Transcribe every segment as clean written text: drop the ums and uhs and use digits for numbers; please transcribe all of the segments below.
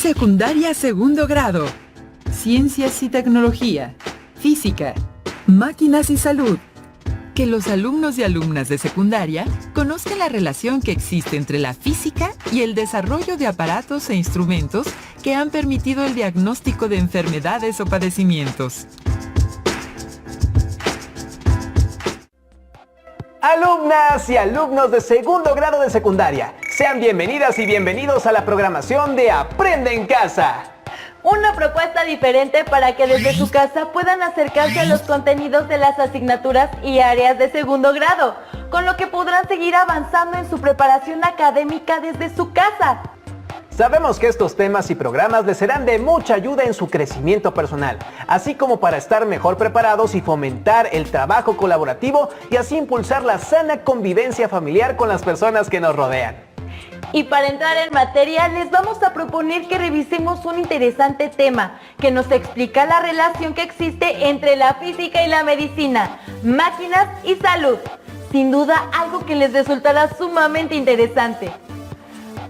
Secundaria segundo grado. Ciencias y tecnología. Física. Máquinas y salud. Que los alumnos y alumnas de secundaria conozcan la relación que existe entre la física y el desarrollo de aparatos e instrumentos que han permitido el diagnóstico de enfermedades o padecimientos. Alumnas y alumnos de segundo grado de secundaria, sean bienvenidas y bienvenidos a la programación de Aprende en Casa. Una propuesta diferente para que desde su casa puedan acercarse a los contenidos de las asignaturas y áreas de segundo grado, con lo que podrán seguir avanzando en su preparación académica desde su casa. Sabemos que estos temas y programas les serán de mucha ayuda en su crecimiento personal, así como para estar mejor preparados y fomentar el trabajo colaborativo y así impulsar la sana convivencia familiar con las personas que nos rodean. Y para entrar en materia, les vamos a proponer que revisemos un interesante tema que nos explica la relación que existe entre la física y la medicina, máquinas y salud. Sin duda, algo que les resultará sumamente interesante.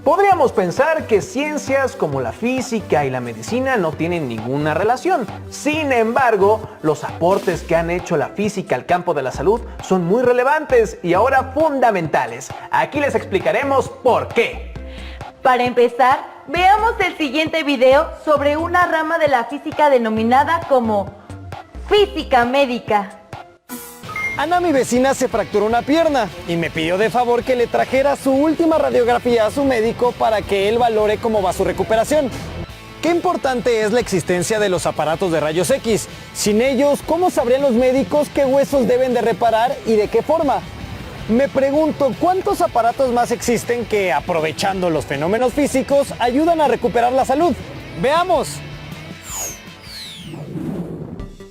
Podríamos pensar que ciencias como la física y la medicina no tienen ninguna relación. Sin embargo, los aportes que han hecho la física al campo de la salud son muy relevantes y ahora fundamentales. Aquí les explicaremos por qué. Para empezar, veamos el siguiente video sobre una rama de la física denominada como física médica. Ana, mi vecina, se fracturó una pierna y me pidió de favor que le trajera su última radiografía a su médico para que él valore cómo va su recuperación. Qué importante es la existencia de los aparatos de rayos X. Sin ellos, ¿cómo sabrían los médicos qué huesos deben de reparar y de qué forma? Me pregunto, ¿cuántos aparatos más existen que, aprovechando los fenómenos físicos, ayudan a recuperar la salud? ¡Veamos!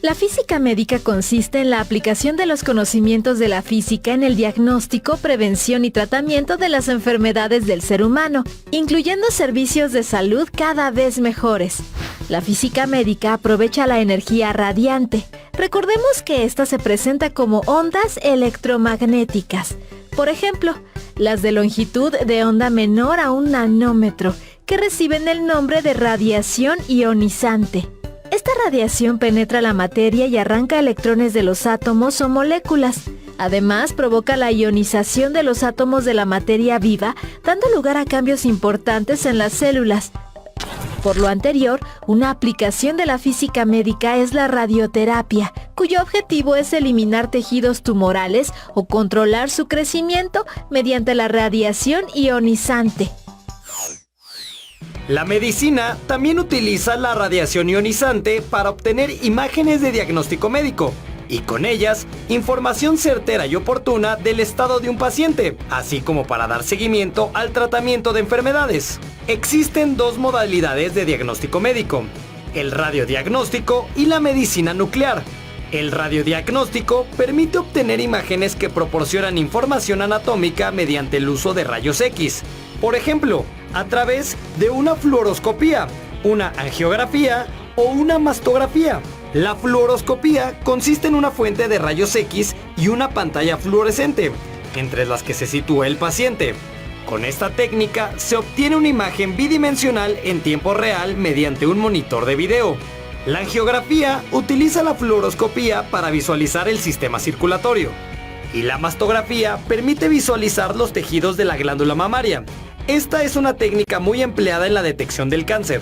La física médica consiste en la aplicación de los conocimientos de la física en el diagnóstico, prevención y tratamiento de las enfermedades del ser humano, incluyendo servicios de salud cada vez mejores. La física médica aprovecha la energía radiante. Recordemos que esta se presenta como ondas electromagnéticas. Por ejemplo, las de longitud de onda menor a 1 nanómetro, que reciben el nombre de radiación ionizante. Esta radiación penetra la materia y arranca electrones de los átomos o moléculas. Además, provoca la ionización de los átomos de la materia viva, dando lugar a cambios importantes en las células. Por lo anterior, una aplicación de la física médica es la radioterapia, cuyo objetivo es eliminar tejidos tumorales o controlar su crecimiento mediante la radiación ionizante. La medicina también utiliza la radiación ionizante para obtener imágenes de diagnóstico médico y con ellas información certera y oportuna del estado de un paciente, así como para dar seguimiento al tratamiento de enfermedades. Existen dos modalidades de diagnóstico médico: el radiodiagnóstico y la medicina nuclear. El radiodiagnóstico permite obtener imágenes que proporcionan información anatómica mediante el uso de rayos X. Por ejemplo, a través de una fluoroscopía, una angiografía o una mastografía. La fluoroscopía consiste en una fuente de rayos X y una pantalla fluorescente, entre las que se sitúa el paciente. Con esta técnica se obtiene una imagen bidimensional en tiempo real mediante un monitor de video. La angiografía utiliza la fluoroscopía para visualizar el sistema circulatorio. Y la mastografía permite visualizar los tejidos de la glándula mamaria. Esta es una técnica muy empleada en la detección del cáncer.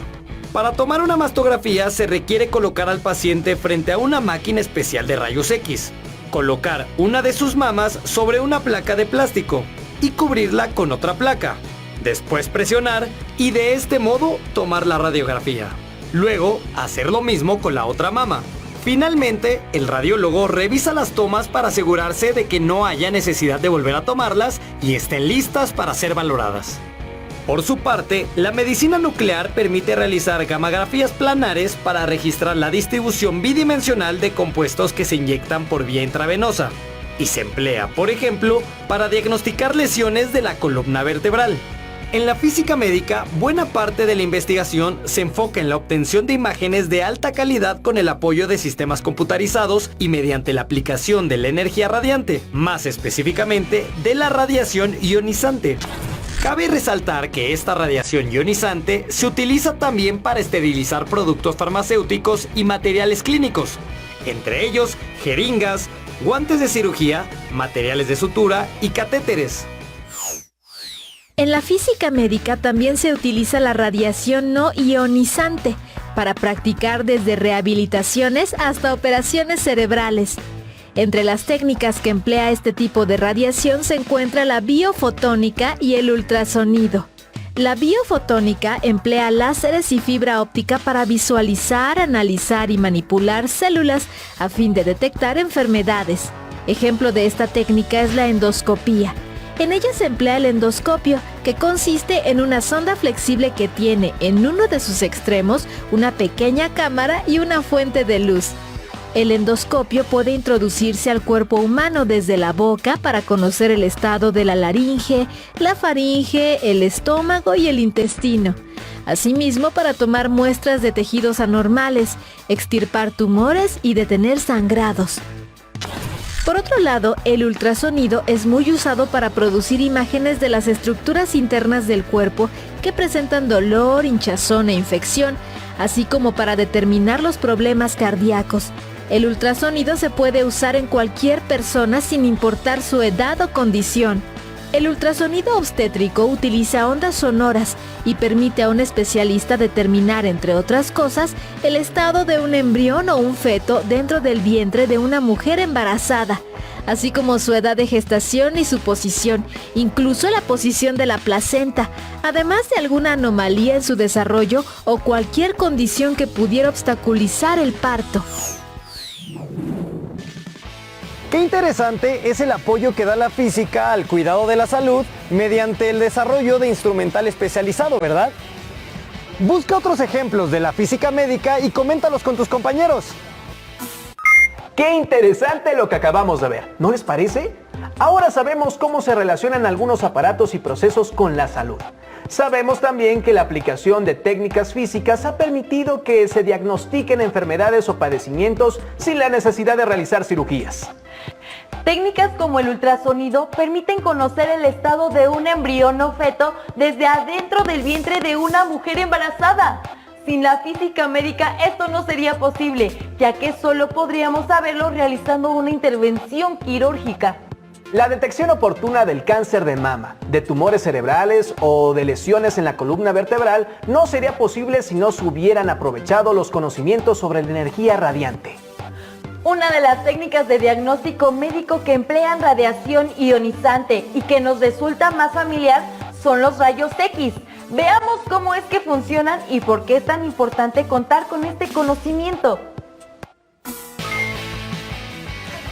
Para tomar una mastografía se requiere colocar al paciente frente a una máquina especial de rayos X, colocar una de sus mamas sobre una placa de plástico y cubrirla con otra placa. Después presionar y de este modo tomar la radiografía. Luego, hacer lo mismo con la otra mama. Finalmente, el radiólogo revisa las tomas para asegurarse de que no haya necesidad de volver a tomarlas y estén listas para ser valoradas. Por su parte, la medicina nuclear permite realizar gammagrafías planares para registrar la distribución bidimensional de compuestos que se inyectan por vía intravenosa y se emplea, por ejemplo, para diagnosticar lesiones de la columna vertebral. En la física médica, buena parte de la investigación se enfoca en la obtención de imágenes de alta calidad con el apoyo de sistemas computarizados y mediante la aplicación de la energía radiante, más específicamente de la radiación ionizante. Cabe resaltar que esta radiación ionizante se utiliza también para esterilizar productos farmacéuticos y materiales clínicos, entre ellos jeringas, guantes de cirugía, materiales de sutura y catéteres. En la física médica también se utiliza la radiación no ionizante para practicar desde rehabilitaciones hasta operaciones cerebrales. Entre las técnicas que emplea este tipo de radiación se encuentra la biofotónica y el ultrasonido. La biofotónica emplea láseres y fibra óptica para visualizar, analizar y manipular células a fin de detectar enfermedades. Ejemplo de esta técnica es la endoscopía. En ella se emplea el endoscopio, que consiste en una sonda flexible que tiene en uno de sus extremos una pequeña cámara y una fuente de luz. El endoscopio puede introducirse al cuerpo humano desde la boca para conocer el estado de la laringe, la faringe, el estómago y el intestino. Asimismo, para tomar muestras de tejidos anormales, extirpar tumores y detener sangrados. Por otro lado, el ultrasonido es muy usado para producir imágenes de las estructuras internas del cuerpo que presentan dolor, hinchazón e infección, así como para determinar los problemas cardíacos. El ultrasonido se puede usar en cualquier persona sin importar su edad o condición. El ultrasonido obstétrico utiliza ondas sonoras y permite a un especialista determinar, entre otras cosas, el estado de un embrión o un feto dentro del vientre de una mujer embarazada, así como su edad de gestación y su posición, incluso la posición de la placenta, además de alguna anomalía en su desarrollo o cualquier condición que pudiera obstaculizar el parto. Qué interesante es el apoyo que da la física al cuidado de la salud mediante el desarrollo de instrumental especializado, ¿verdad? Busca otros ejemplos de la física médica y coméntalos con tus compañeros. ¡Qué interesante lo que acabamos de ver! ¿No les parece? Ahora sabemos cómo se relacionan algunos aparatos y procesos con la salud. Sabemos también que la aplicación de técnicas físicas ha permitido que se diagnostiquen enfermedades o padecimientos sin la necesidad de realizar cirugías. Técnicas como el ultrasonido permiten conocer el estado de un embrión o feto desde adentro del vientre de una mujer embarazada. Sin la física médica esto no sería posible, ya que solo podríamos saberlo realizando una intervención quirúrgica. La detección oportuna del cáncer de mama, de tumores cerebrales o de lesiones en la columna vertebral no sería posible si no se hubieran aprovechado los conocimientos sobre la energía radiante. Una de las técnicas de diagnóstico médico que emplean radiación ionizante y que nos resulta más familiar son los rayos X. Veamos cómo es que funcionan y por qué es tan importante contar con este conocimiento.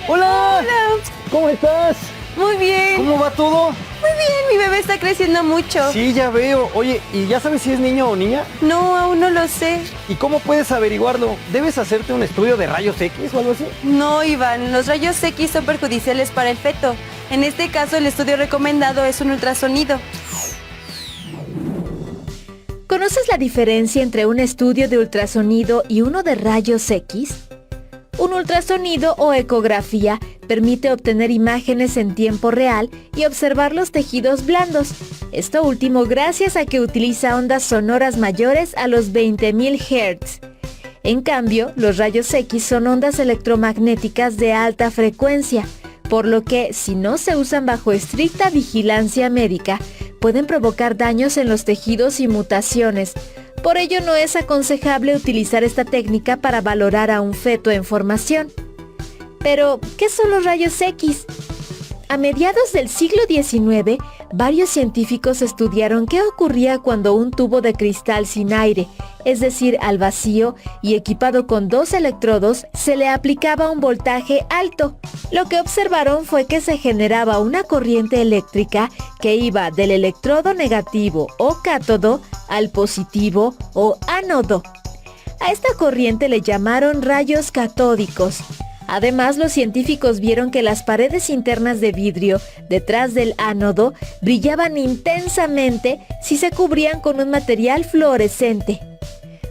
¡Hola! Hola. ¿Cómo estás? Muy bien. ¿Cómo va todo? Muy bien, mi bebé está creciendo mucho. Sí, ya veo. Oye, ¿y ya sabes si es niño o niña? No, aún no lo sé. ¿Y cómo puedes averiguarlo? ¿Debes hacerte un estudio de rayos X o algo así? No, Iván, los rayos X son perjudiciales para el feto. En este caso, el estudio recomendado es un ultrasonido. ¿Conoces la diferencia entre un estudio de ultrasonido y uno de rayos X? Un ultrasonido o ecografía permite obtener imágenes en tiempo real y observar los tejidos blandos. Esto último gracias a que utiliza ondas sonoras mayores a los 20.000 Hz. En cambio, los rayos X son ondas electromagnéticas de alta frecuencia, por lo que, si no se usan bajo estricta vigilancia médica, pueden provocar daños en los tejidos y mutaciones. Por ello no es aconsejable utilizar esta técnica para valorar a un feto en formación. Pero, ¿qué son los rayos X? A mediados del siglo XIX, varios científicos estudiaron qué ocurría cuando un tubo de cristal sin aire, es decir, al vacío y equipado con 2 electrodos, se le aplicaba un voltaje alto. Lo que observaron fue que se generaba una corriente eléctrica que iba del electrodo negativo o cátodo al positivo o ánodo. A esta corriente le llamaron rayos catódicos. Además, los científicos vieron que las paredes internas de vidrio detrás del ánodo brillaban intensamente si se cubrían con un material fluorescente.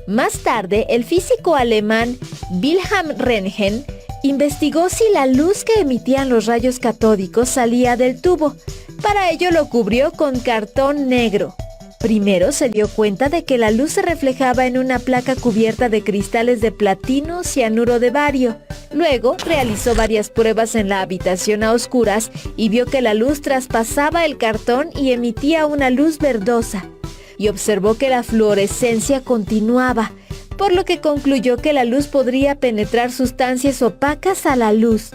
Más tarde, el físico alemán Wilhelm Röntgen investigó si la luz que emitían los rayos catódicos salía del tubo, Para ello lo cubrió con cartón negro. Primero se dio cuenta de que la luz se reflejaba en una placa cubierta de cristales de platino cianuro de bario. Luego realizó varias pruebas en la habitación a oscuras y vio que la luz traspasaba el cartón y emitía una luz verdosa. Y observó que la fluorescencia continuaba, por lo que concluyó que la luz podría penetrar sustancias opacas a la luz.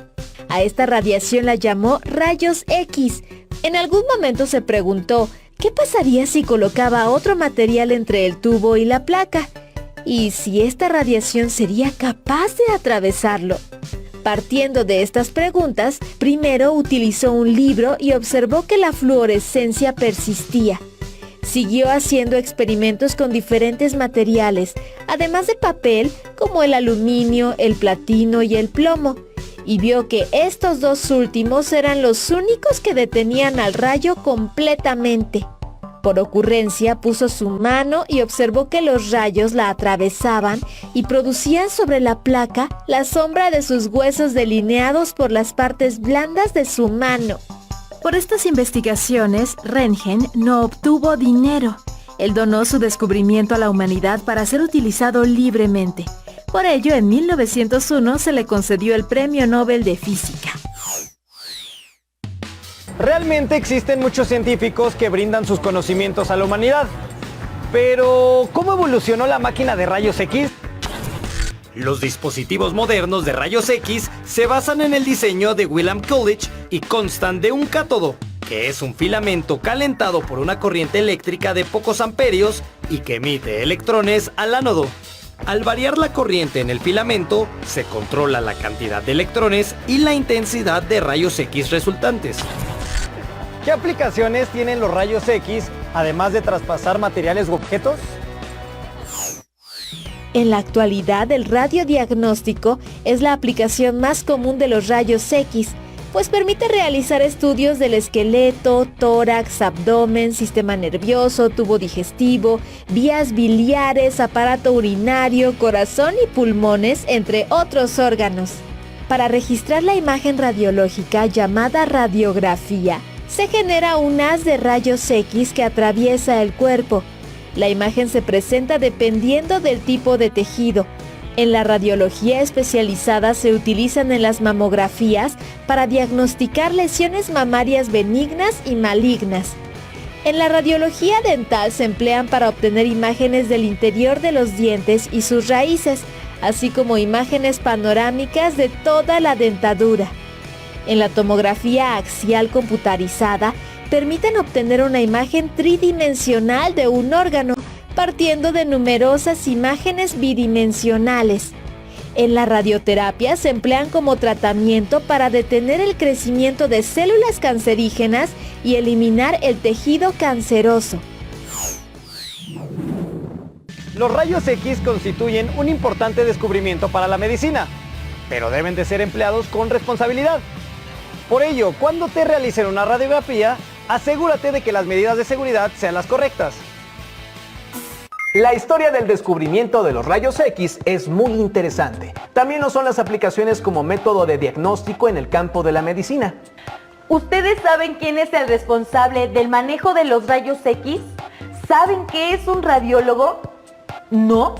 A esta radiación la llamó rayos X. En algún momento se preguntó, ¿qué pasaría si colocaba otro material entre el tubo y la placa? ¿Y si esta radiación sería capaz de atravesarlo? Partiendo de estas preguntas, primero utilizó un libro y observó que la fluorescencia persistía. Siguió haciendo experimentos con diferentes materiales, además de papel, como el aluminio, el platino y el plomo, y vio que estos dos últimos eran los únicos que detenían al rayo completamente. Por ocurrencia puso su mano y observó que los rayos la atravesaban y producían sobre la placa la sombra de sus huesos delineados por las partes blandas de su mano. Por estas investigaciones, Röntgen no obtuvo dinero. Él donó su descubrimiento a la humanidad para ser utilizado libremente. Por ello, en 1901 se le concedió el Premio Nobel de Física. Realmente existen muchos científicos que brindan sus conocimientos a la humanidad. Pero, ¿cómo evolucionó la máquina de rayos X? Los dispositivos modernos de rayos X se basan en el diseño de William Coolidge y constan de un cátodo, que es un filamento calentado por una corriente eléctrica de pocos amperios y que emite electrones al ánodo. Al variar la corriente en el filamento, se controla la cantidad de electrones y la intensidad de rayos X resultantes. ¿Qué aplicaciones tienen los rayos X, además de traspasar materiales u objetos? En la actualidad, el radiodiagnóstico es la aplicación más común de los rayos X, pues permite realizar estudios del esqueleto, tórax, abdomen, sistema nervioso, tubo digestivo, vías biliares, aparato urinario, corazón y pulmones, entre otros órganos. Para registrar la imagen radiológica llamada radiografía, se genera un haz de rayos X que atraviesa el cuerpo. La imagen se presenta dependiendo del tipo de tejido. En la radiología especializada se utilizan en las mamografías para diagnosticar lesiones mamarias benignas y malignas. En la radiología dental se emplean para obtener imágenes del interior de los dientes y sus raíces, así como imágenes panorámicas de toda la dentadura. En la tomografía axial computarizada permiten obtener una imagen tridimensional de un órgano, partiendo de numerosas imágenes bidimensionales. En la radioterapia se emplean como tratamiento para detener el crecimiento de células cancerígenas y eliminar el tejido canceroso. Los rayos X constituyen un importante descubrimiento para la medicina, pero deben de ser empleados con responsabilidad. Por ello, cuando te realicen una radiografía, asegúrate de que las medidas de seguridad sean las correctas. La historia del descubrimiento de los rayos X es muy interesante. También lo son las aplicaciones como método de diagnóstico en el campo de la medicina. ¿Ustedes saben quién es el responsable del manejo de los rayos X? ¿Saben qué es un radiólogo? ¿No?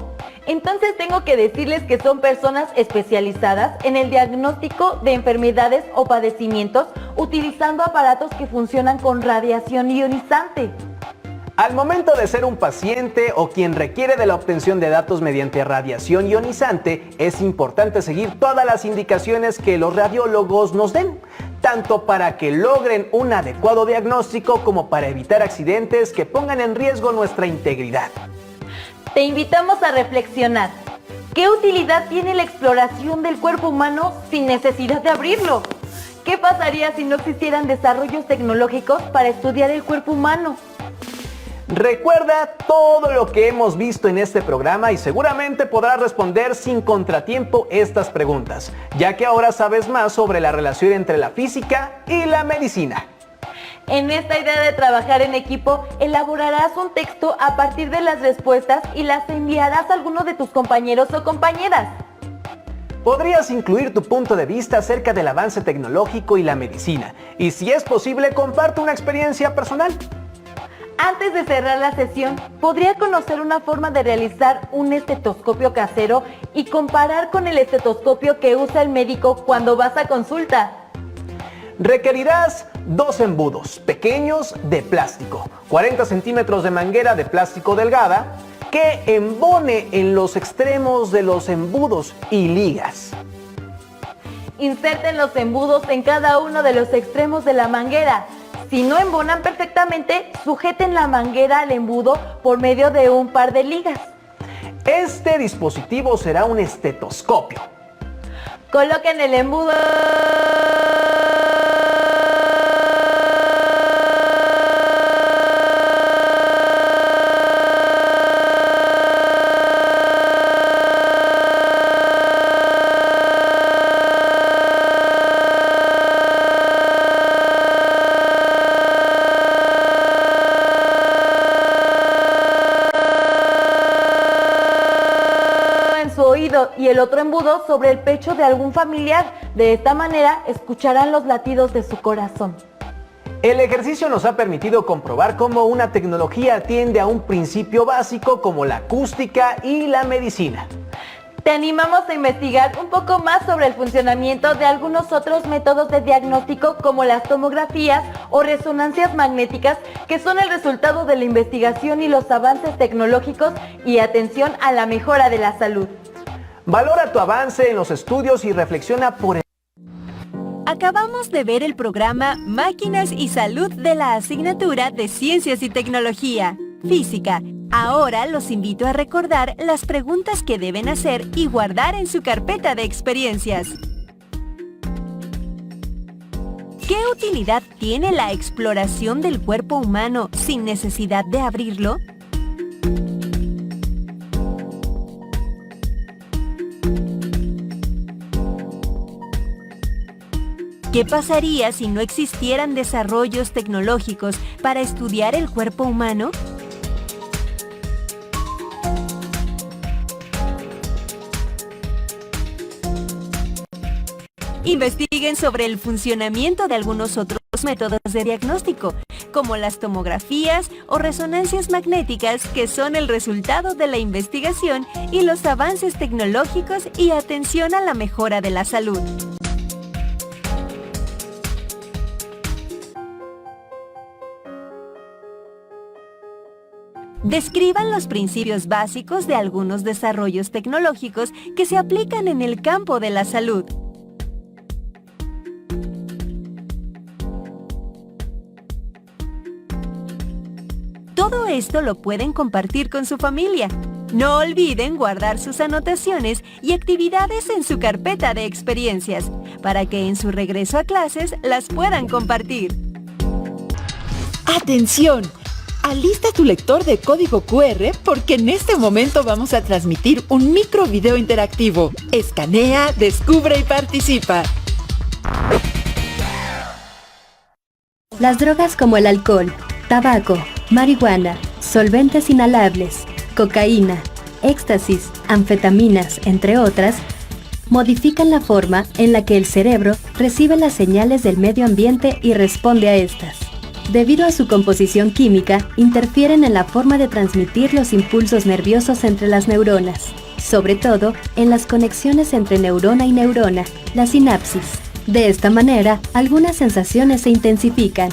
Entonces tengo que decirles que son personas especializadas en el diagnóstico de enfermedades o padecimientos utilizando aparatos que funcionan con radiación ionizante. Al momento de ser un paciente o quien requiere de la obtención de datos mediante radiación ionizante, es importante seguir todas las indicaciones que los radiólogos nos den, tanto para que logren un adecuado diagnóstico como para evitar accidentes que pongan en riesgo nuestra integridad. Te invitamos a reflexionar. ¿Qué utilidad tiene la exploración del cuerpo humano sin necesidad de abrirlo? ¿Qué pasaría si no existieran desarrollos tecnológicos para estudiar el cuerpo humano? Recuerda todo lo que hemos visto en este programa y seguramente podrás responder sin contratiempo estas preguntas, ya que ahora sabes más sobre la relación entre la física y la medicina. En esta idea de trabajar en equipo, elaborarás un texto a partir de las respuestas y las enviarás a alguno de tus compañeros o compañeras. Podrías incluir tu punto de vista acerca del avance tecnológico y la medicina. Y si es posible, comparte una experiencia personal. Antes de cerrar la sesión, podría conocer una forma de realizar un estetoscopio casero y comparar con el estetoscopio que usa el médico cuando vas a consulta. Requerirás 2 embudos pequeños de plástico, 40 centímetros de manguera de plástico delgada que embone en los extremos de los embudos y ligas. Inserten los embudos en cada uno de los extremos de la manguera. Si no embonan perfectamente, sujeten la manguera al embudo por medio de un par de ligas. Este dispositivo será un estetoscopio. Coloquen el embudo y el otro embudo sobre el pecho de algún familiar. De esta manera escucharán los latidos de su corazón. El ejercicio nos ha permitido comprobar cómo una tecnología atiende a un principio básico como la acústica y la medicina. Te animamos a investigar un poco más sobre el funcionamiento de algunos otros métodos de diagnóstico como las tomografías o resonancias magnéticas, que son el resultado de la investigación y los avances tecnológicos y atención a la mejora de la salud. Valora tu avance en los estudios y reflexiona por el... Acabamos de ver el programa Máquinas y Salud de la asignatura de Ciencias y Tecnología, Física. Ahora los invito a recordar las preguntas que deben hacer y guardar en su carpeta de experiencias. ¿Qué utilidad tiene la exploración del cuerpo humano sin necesidad de abrirlo? ¿Qué pasaría si no existieran desarrollos tecnológicos para estudiar el cuerpo humano? Investiguen sobre el funcionamiento de algunos otros métodos de diagnóstico, como las tomografías o resonancias magnéticas, que son el resultado de la investigación y los avances tecnológicos y atención a la mejora de la salud. Describan los principios básicos de algunos desarrollos tecnológicos que se aplican en el campo de la salud. Todo esto lo pueden compartir con su familia. No olviden guardar sus anotaciones y actividades en su carpeta de experiencias, para que en su regreso a clases las puedan compartir. ¡Atención! Alista tu lector de código QR porque en este momento vamos a transmitir un micro video interactivo. Escanea, descubre y participa. Las drogas como el alcohol, tabaco, marihuana, solventes inhalables, cocaína, éxtasis, anfetaminas, entre otras, modifican la forma en la que el cerebro recibe las señales del medio ambiente y responde a estas. Debido a su composición química, interfieren en la forma de transmitir los impulsos nerviosos entre las neuronas, sobre todo en las conexiones entre neurona y neurona, la sinapsis. De esta manera, algunas sensaciones se intensifican,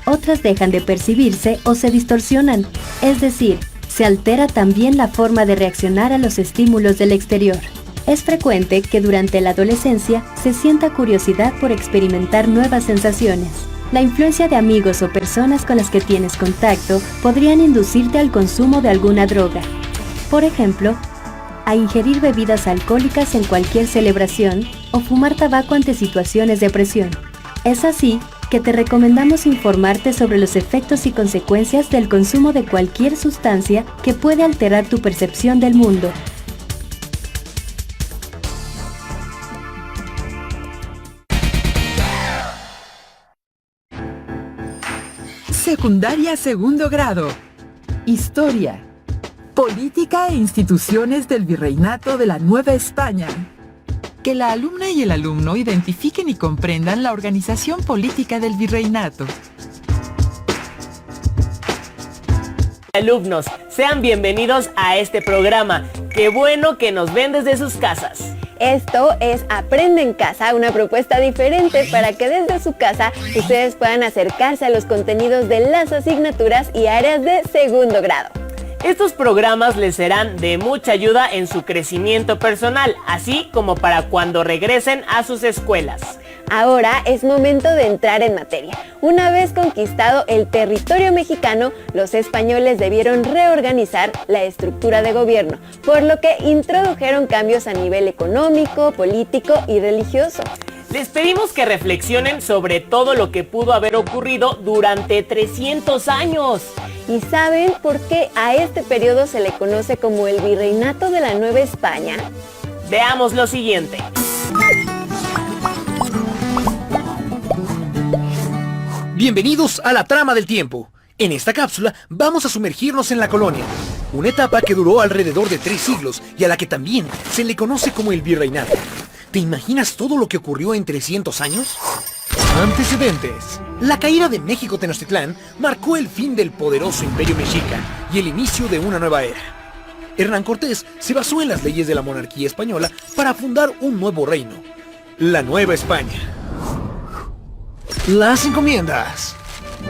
otras dejan de percibirse o se distorsionan, es decir, se altera también la forma de reaccionar a los estímulos del exterior. Es frecuente que durante la adolescencia se sienta curiosidad por experimentar nuevas sensaciones. La influencia de amigos o personas con las que tienes contacto podrían inducirte al consumo de alguna droga. Por ejemplo, a ingerir bebidas alcohólicas en cualquier celebración o fumar tabaco ante situaciones de presión. Es así que te recomendamos informarte sobre los efectos y consecuencias del consumo de cualquier sustancia que puede alterar tu percepción del mundo. Secundaria segundo grado. Historia. Política e instituciones del Virreinato de la Nueva España. Que la alumna y el alumno identifiquen y comprendan la organización política del virreinato. Alumnos, sean bienvenidos a este programa. ¡Qué bueno que nos ven desde sus casas! Esto es Aprende en Casa, una propuesta diferente para que desde su casa ustedes puedan acercarse a los contenidos de las asignaturas y áreas de segundo grado. Estos programas les serán de mucha ayuda en su crecimiento personal, así como para cuando regresen a sus escuelas. Ahora es momento de entrar en materia. Una vez conquistado el territorio mexicano, los españoles debieron reorganizar la estructura de gobierno, por lo que introdujeron cambios a nivel económico, político y religioso. Les pedimos que reflexionen sobre todo lo que pudo haber ocurrido durante 300 años. ¿Y saben por qué a este periodo se le conoce como el Virreinato de la Nueva España? Veamos lo siguiente. Bienvenidos a la trama del tiempo. En esta cápsula vamos a sumergirnos en la colonia, una etapa que duró alrededor de 3 siglos y a la que también se le conoce como el virreinato. ¿Te imaginas todo lo que ocurrió en 300 años? Antecedentes. La caída de México Tenochtitlán marcó el fin del poderoso imperio mexica y el inicio de una nueva era. Hernán Cortés se basó en las leyes de la monarquía española para fundar un nuevo reino, la Nueva España. Las encomiendas.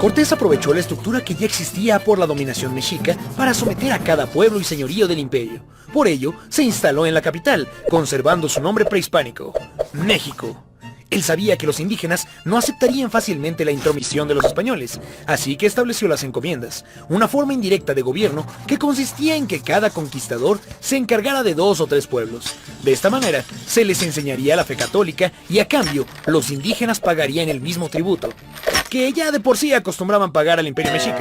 Cortés aprovechó la estructura que ya existía por la dominación mexica para someter a cada pueblo y señorío del imperio. Por ello, se instaló en la capital, conservando su nombre prehispánico, México. Él sabía que los indígenas no aceptarían fácilmente la intromisión de los españoles, así que estableció las encomiendas, una forma indirecta de gobierno que consistía en que cada conquistador se encargara de 2 o 3 pueblos. De esta manera, se les enseñaría la fe católica y a cambio, los indígenas pagarían el mismo tributo, que ya de por sí acostumbraban pagar al imperio mexica.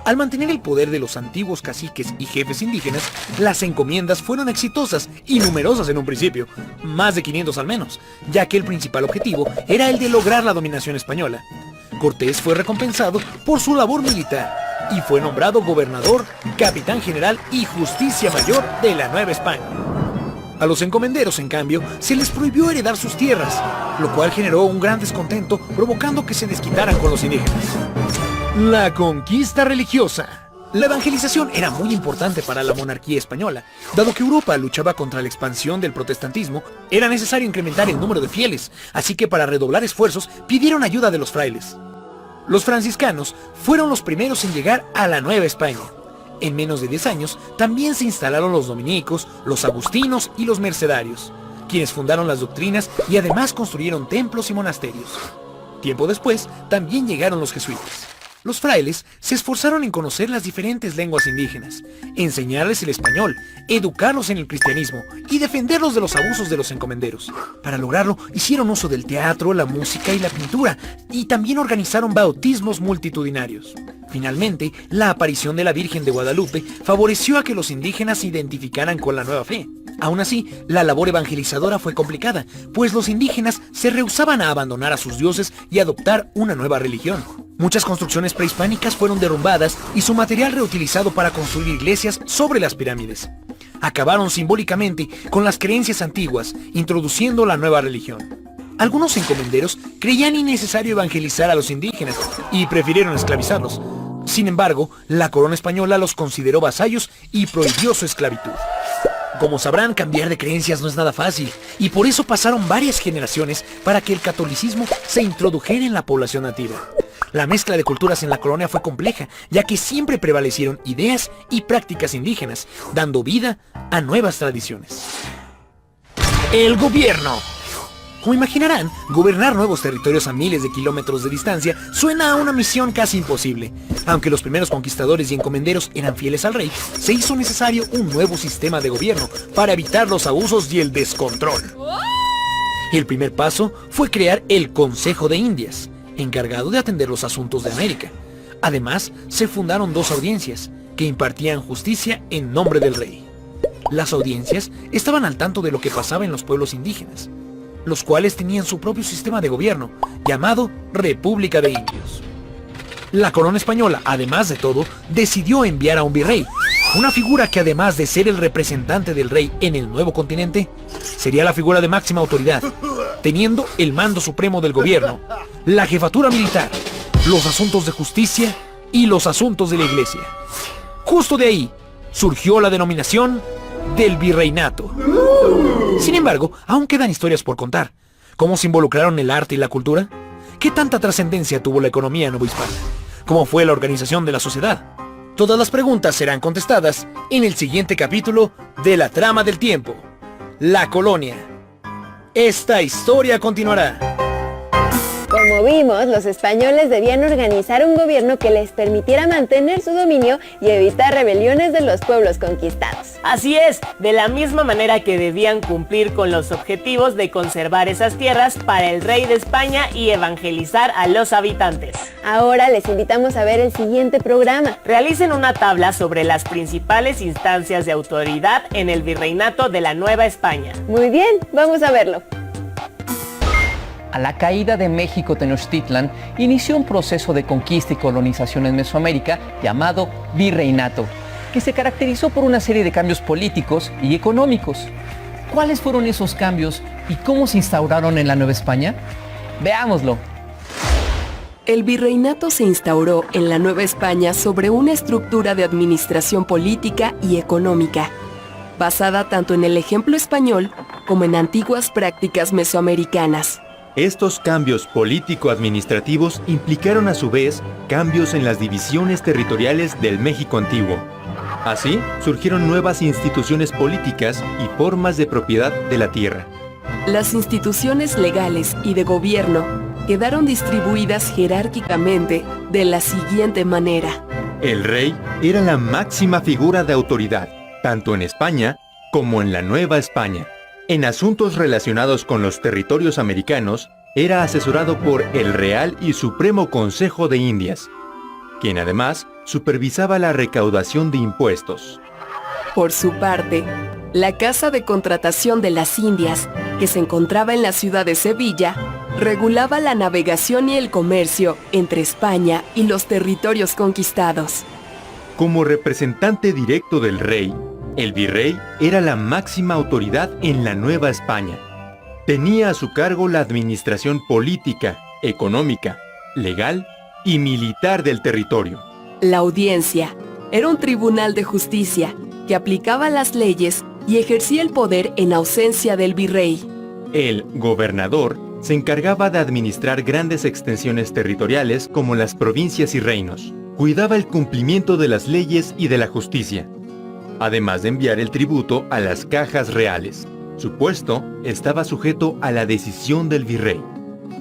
Al mantener el poder de los antiguos caciques y jefes indígenas, las encomiendas fueron exitosas y numerosas en un principio, más de 500 al menos, ya que el principal objetivo era el de lograr la dominación española. Cortés fue recompensado por su labor militar y fue nombrado gobernador, capitán general y justicia mayor de la Nueva España. A los encomenderos, en cambio, se les prohibió heredar sus tierras, lo cual generó un gran descontento, provocando que se desquitaran con los indígenas. La conquista religiosa. La evangelización era muy importante para la monarquía española. Dado que Europa luchaba contra la expansión del protestantismo, era necesario incrementar el número de fieles, así que para redoblar esfuerzos pidieron ayuda de los frailes. Los franciscanos fueron los primeros en llegar a la Nueva España. En menos de 10 años también se instalaron los dominicos, los agustinos y los mercedarios, quienes fundaron las doctrinas y además construyeron templos y monasterios. Tiempo después también llegaron los jesuitas. Los frailes se esforzaron en conocer las diferentes lenguas indígenas, enseñarles el español, educarlos en el cristianismo y defenderlos de los abusos de los encomenderos. Para lograrlo, hicieron uso del teatro, la música y la pintura, y también organizaron bautismos multitudinarios. Finalmente, la aparición de la Virgen de Guadalupe favoreció a que los indígenas se identificaran con la nueva fe. Aún así, la labor evangelizadora fue complicada, pues los indígenas se rehusaban a abandonar a sus dioses y adoptar una nueva religión. Muchas construcciones prehispánicas fueron derrumbadas y su material reutilizado para construir iglesias sobre las pirámides. Acabaron simbólicamente con las creencias antiguas, introduciendo la nueva religión. Algunos encomenderos creían innecesario evangelizar a los indígenas y prefirieron esclavizarlos. Sin embargo, la corona española los consideró vasallos y prohibió su esclavitud. Como sabrán, cambiar de creencias no es nada fácil, y por eso pasaron varias generaciones para que el catolicismo se introdujera en la población nativa. La mezcla de culturas en la colonia fue compleja, ya que siempre prevalecieron ideas y prácticas indígenas, dando vida a nuevas tradiciones. El gobierno. Como imaginarán, gobernar nuevos territorios a miles de kilómetros de distancia suena a una misión casi imposible. Aunque los primeros conquistadores y encomenderos eran fieles al rey, se hizo necesario un nuevo sistema de gobierno para evitar los abusos y el descontrol. El primer paso fue crear el Consejo de Indias, encargado de atender los asuntos de América. Además, se fundaron 2 audiencias, que impartían justicia en nombre del rey. Las audiencias estaban al tanto de lo que pasaba en los pueblos indígenas, los cuales tenían su propio sistema de gobierno, llamado República de Indios. La corona española, además de todo, decidió enviar a un virrey, Una figura que además de ser el representante del rey en el nuevo continente, sería la figura de máxima autoridad, teniendo el mando supremo del gobierno, la jefatura militar, los asuntos de justicia y los asuntos de la iglesia. Justo de ahí surgió la denominación del virreinato. Sin embargo, aún quedan historias por contar. ¿Cómo se involucraron el arte y la cultura? ¿Qué tanta trascendencia tuvo la economía novohispana? ¿Cómo fue la organización de la sociedad? Todas las preguntas serán contestadas en el siguiente capítulo de La Trama del Tiempo, La Colonia. Esta historia continuará. Como vimos, los españoles debían organizar un gobierno que les permitiera mantener su dominio y evitar rebeliones de los pueblos conquistados. Así es, de la misma manera que debían cumplir con los objetivos de conservar esas tierras para el rey de España y evangelizar a los habitantes. Ahora les invitamos a ver el siguiente programa. Realicen una tabla sobre las principales instancias de autoridad en el virreinato de la Nueva España. Muy bien, vamos a verlo. A la caída de México Tenochtitlan inició un proceso de conquista y colonización en Mesoamérica llamado virreinato, que se caracterizó por una serie de cambios políticos y económicos. ¿Cuáles fueron esos cambios y cómo se instauraron en la Nueva España? Veámoslo. El virreinato se instauró en la Nueva España sobre una estructura de administración política y económica, basada tanto en el ejemplo español como en antiguas prácticas mesoamericanas. Estos cambios político-administrativos implicaron a su vez cambios en las divisiones territoriales del México antiguo. Así, surgieron nuevas instituciones políticas y formas de propiedad de la tierra. Las instituciones legales y de gobierno quedaron distribuidas jerárquicamente de la siguiente manera. El rey era la máxima figura de autoridad, tanto en España como en la Nueva España. En asuntos relacionados con los territorios americanos, era asesorado por el Real y Supremo Consejo de Indias, quien además supervisaba la recaudación de impuestos. Por su parte, la Casa de Contratación de las Indias, que se encontraba en la ciudad de Sevilla, regulaba la navegación y el comercio entre España y los territorios conquistados. Como representante directo del rey, el virrey era la máxima autoridad en la Nueva España. Tenía a su cargo la administración política, económica, legal y militar del territorio. La audiencia era un tribunal de justicia que aplicaba las leyes y ejercía el poder en ausencia del virrey. El gobernador se encargaba de administrar grandes extensiones territoriales como las provincias y reinos. Cuidaba el cumplimiento de las leyes y de la justicia, además de enviar el tributo a las cajas reales. Su puesto estaba sujeto a la decisión del virrey.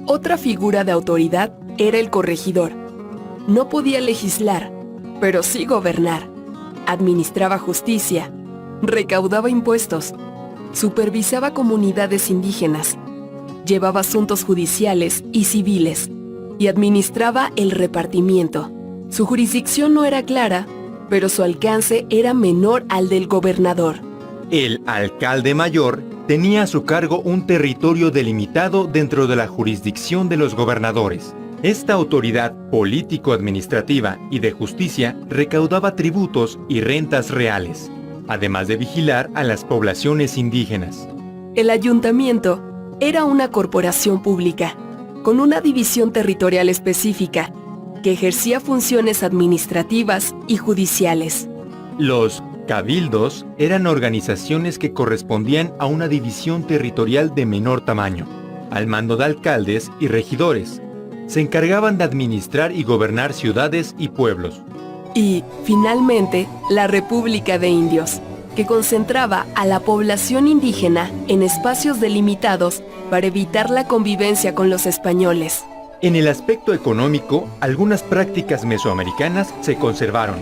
Otra figura de autoridad era el corregidor. No podía legislar, pero sí gobernar. Administraba justicia, recaudaba impuestos, supervisaba comunidades indígenas, llevaba asuntos judiciales y civiles y administraba el repartimiento. Su jurisdicción no era clara, pero su alcance era menor al del gobernador. El alcalde mayor tenía a su cargo un territorio delimitado dentro de la jurisdicción de los gobernadores. Esta autoridad político-administrativa y de justicia recaudaba tributos y rentas reales, además de vigilar a las poblaciones indígenas. El ayuntamiento era una corporación pública, con una división territorial específica, que ejercía funciones administrativas y judiciales. Los cabildos eran organizaciones que correspondían a una división territorial de menor tamaño, al mando de alcaldes y regidores. Se encargaban de administrar y gobernar ciudades y pueblos. Y, finalmente, la República de Indios, que concentraba a la población indígena en espacios delimitados para evitar la convivencia con los españoles. En el aspecto económico, algunas prácticas mesoamericanas se conservaron,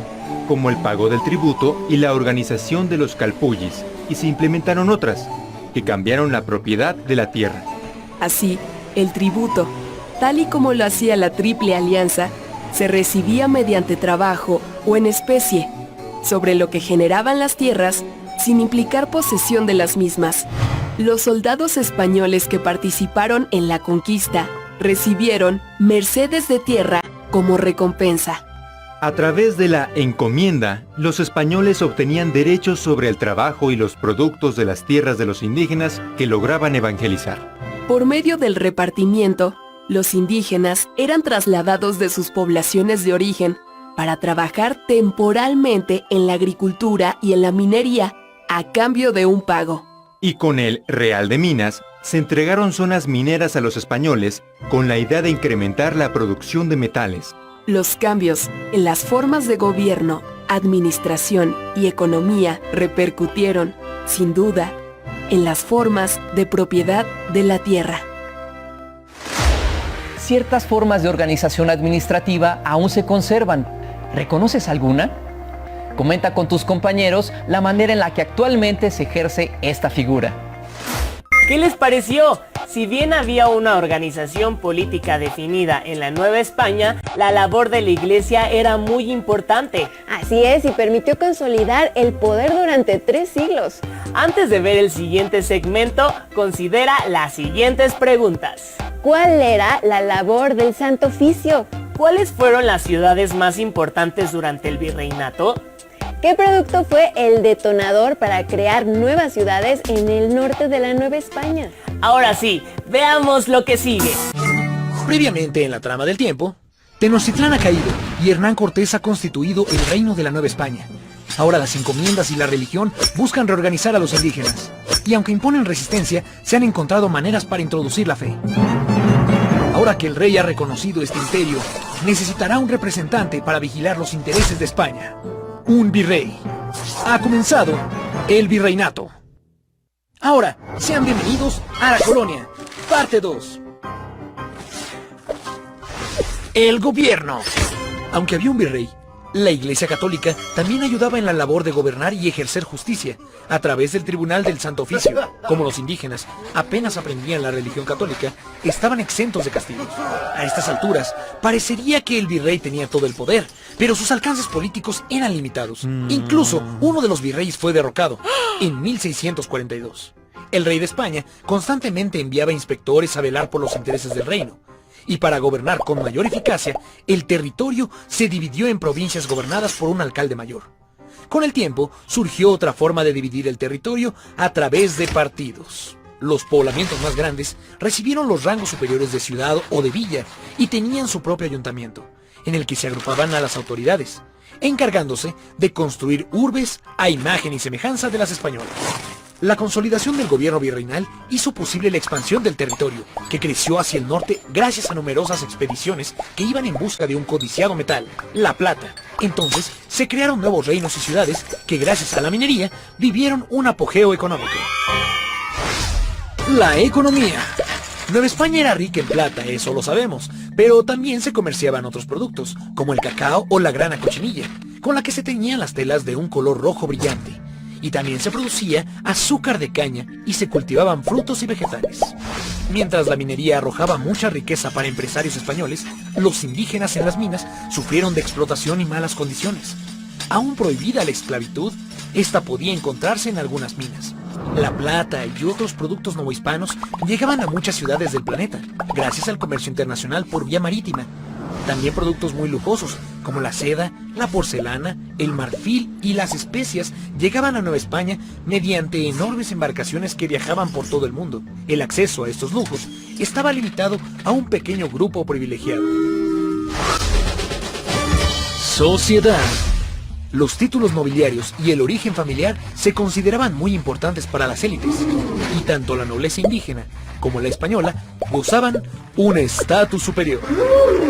como el pago del tributo y la organización de los calpullis, y se implementaron otras, que cambiaron la propiedad de la tierra. Así, el tributo, tal y como lo hacía la Triple Alianza, se recibía mediante trabajo o en especie, sobre lo que generaban las tierras sin implicar posesión de las mismas. Los soldados españoles que participaron en la conquista recibieron mercedes de tierra como recompensa. A través de la encomienda, los españoles obtenían derechos sobre el trabajo y los productos de las tierras de los indígenas que lograban evangelizar. Por medio del repartimiento, los indígenas eran trasladados de sus poblaciones de origen para trabajar temporalmente en la agricultura y en la minería a cambio de un pago. Y con el Real de Minas, se entregaron zonas mineras a los españoles con la idea de incrementar la producción de metales. Los cambios en las formas de gobierno, administración y economía repercutieron, sin duda, en las formas de propiedad de la tierra. Ciertas formas de organización administrativa aún se conservan. ¿Reconoces alguna? Comenta con tus compañeros la manera en la que actualmente se ejerce esta figura. ¿Qué les pareció? Si bien había una organización política definida en la Nueva España, la labor de la Iglesia era muy importante. Así es, y permitió consolidar el poder durante 3 siglos. Antes de ver el siguiente segmento, considera las siguientes preguntas. ¿Cuál era la labor del Santo Oficio? ¿Cuáles fueron las ciudades más importantes durante el virreinato? ¿Qué producto fue el detonador para crear nuevas ciudades en el norte de la Nueva España? Ahora sí, veamos lo que sigue. Previamente en la trama del tiempo, Tenochtitlán ha caído y Hernán Cortés ha constituido el reino de la Nueva España. Ahora las encomiendas y la religión buscan reorganizar a los indígenas. Y aunque imponen resistencia, se han encontrado maneras para introducir la fe. Ahora que el rey ha reconocido este imperio, necesitará un representante para vigilar los intereses de España. Un virrey. Ha comenzado el virreinato. Ahora, sean bienvenidos a la colonia. Parte 2. El gobierno. Aunque había un virrey, la Iglesia Católica también ayudaba en la labor de gobernar y ejercer justicia a través del Tribunal del Santo Oficio. Como los indígenas apenas aprendían la religión católica, estaban exentos de castigos. A estas alturas, parecería que el virrey tenía todo el poder, pero sus alcances políticos eran limitados. Incluso uno de los virreyes fue derrocado en 1642. El rey de España constantemente enviaba inspectores a velar por los intereses del reino. Y para gobernar con mayor eficacia, el territorio se dividió en provincias gobernadas por un alcalde mayor. Con el tiempo, surgió otra forma de dividir el territorio a través de partidos. Los poblamientos más grandes recibieron los rangos superiores de ciudad o de villa y tenían su propio ayuntamiento, en el que se agrupaban a las autoridades, encargándose de construir urbes a imagen y semejanza de las españolas. La consolidación del gobierno virreinal hizo posible la expansión del territorio, que creció hacia el norte gracias a numerosas expediciones que iban en busca de un codiciado metal, la plata. Entonces, se crearon nuevos reinos y ciudades que gracias a la minería vivieron un apogeo económico. La economía. Nueva España era rica en plata, eso lo sabemos, pero también se comerciaban otros productos, como el cacao o la grana cochinilla, con la que se teñían las telas de un color rojo brillante. Y también se producía azúcar de caña y se cultivaban frutos y vegetales. Mientras la minería arrojaba mucha riqueza para empresarios españoles, los indígenas en las minas sufrieron de explotación y malas condiciones. Aún prohibida la esclavitud, esta podía encontrarse en algunas minas. La plata y otros productos novohispanos llegaban a muchas ciudades del planeta, gracias al comercio internacional por vía marítima. También productos muy lujosos, como la seda, la porcelana, el marfil y las especias, llegaban a Nueva España mediante enormes embarcaciones que viajaban por todo el mundo. El acceso a estos lujos estaba limitado a un pequeño grupo privilegiado. Sociedad. Los títulos nobiliarios y el origen familiar se consideraban muy importantes para las élites, y tanto la nobleza indígena como la española gozaban un estatus superior.